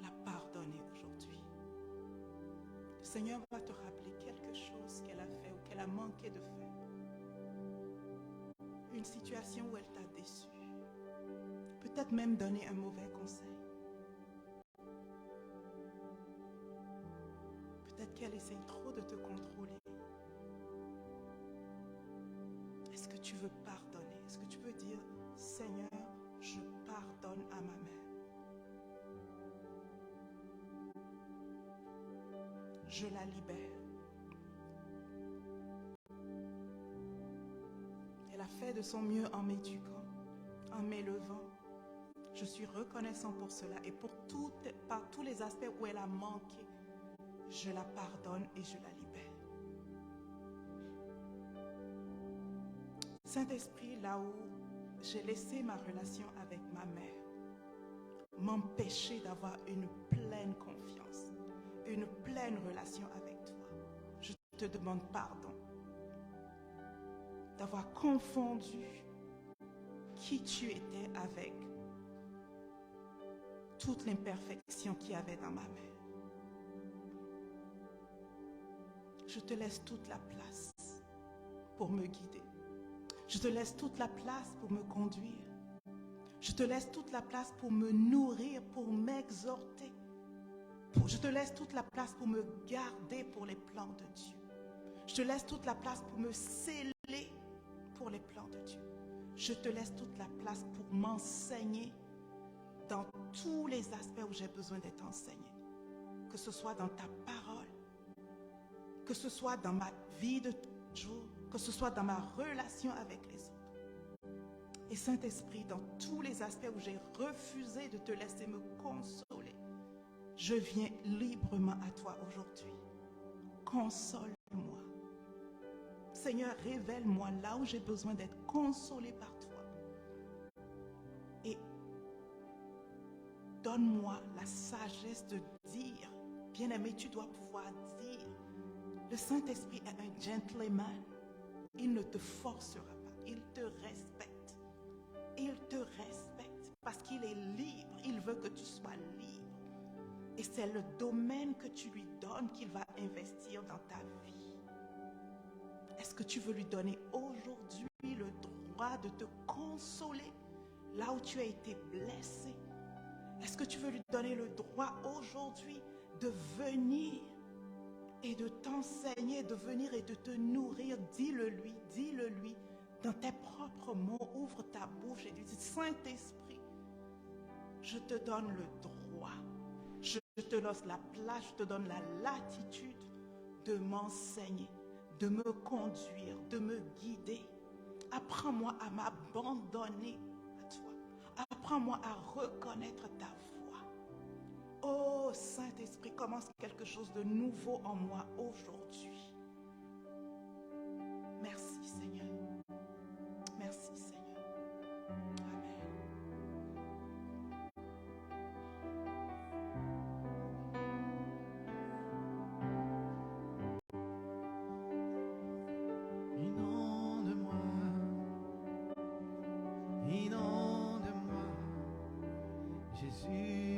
la pardonner aujourd'hui? Le Seigneur va te rappeler quelque chose qu'elle a fait ou qu'elle a manqué de faire. Une situation où elle t'a déçu. Peut-être même donner un mauvais conseil. Peut-être qu'elle essaye trop de te contrôler. Est-ce que tu veux pardonner? Est-ce que tu veux dire, Seigneur, je pardonne à ma mère. Je la libère. Elle a fait de son mieux en m'éduquant, en m'élevant. Je suis reconnaissant pour cela et par tous les aspects où elle a manqué. Je la pardonne et je la libère. Saint-Esprit, là où j'ai laissé ma relation avec ma mère m'empêcher d'avoir une pleine confiance, une pleine relation avec toi, je te demande pardon d'avoir confondu qui tu étais avec toute l'imperfection qu'il y avait dans ma mère. Je te laisse toute la place pour me guider. Je te laisse toute la place pour me conduire. Je te laisse toute la place pour me nourrir, pour m'exhorter, pour toujours. Je te laisse toute la place pour me garder pour les plans de Dieu. Je te laisse toute la place pour me sceller pour les plans de Dieu. Je te laisse toute la place pour m'enseigner dans tous les aspects où j'ai besoin d'être enseigné. Que ce soit dans ta parole, que ce soit dans ma vie de tous les jours, que ce soit dans ma relation avec les autres. Et Saint-Esprit, dans tous les aspects où j'ai refusé de te laisser me consoler, je viens librement à toi aujourd'hui. Console-moi. Seigneur, révèle-moi là où j'ai besoin d'être consolé par toi. Et donne-moi la sagesse de dire, bien-aimé, tu dois pouvoir dire. Le Saint-Esprit est un gentleman. Il ne te forcera pas. Il te respecte. Il te respecte parce qu'il est libre. Il veut que tu sois libre. Et c'est le domaine que tu lui donnes qu'il va investir dans ta vie. Est-ce que tu veux lui donner aujourd'hui le droit de te consoler là où tu as été blessé? Est-ce que tu veux lui donner le droit aujourd'hui de venir et de t'enseigner, de venir et de te nourrir? Dis-le lui dans tes propres mots. Ouvre ta bouche et dis: Saint-Esprit, je te donne le droit. Je te laisse la place, je te donne la latitude de m'enseigner, de me conduire, de me guider. Apprends-moi à m'abandonner à toi. Apprends-moi à reconnaître ta voix. Oh Saint-Esprit, commence quelque chose de nouveau en moi aujourd'hui. Merci Seigneur. Merci Seigneur. Inonde-moi, Jésus.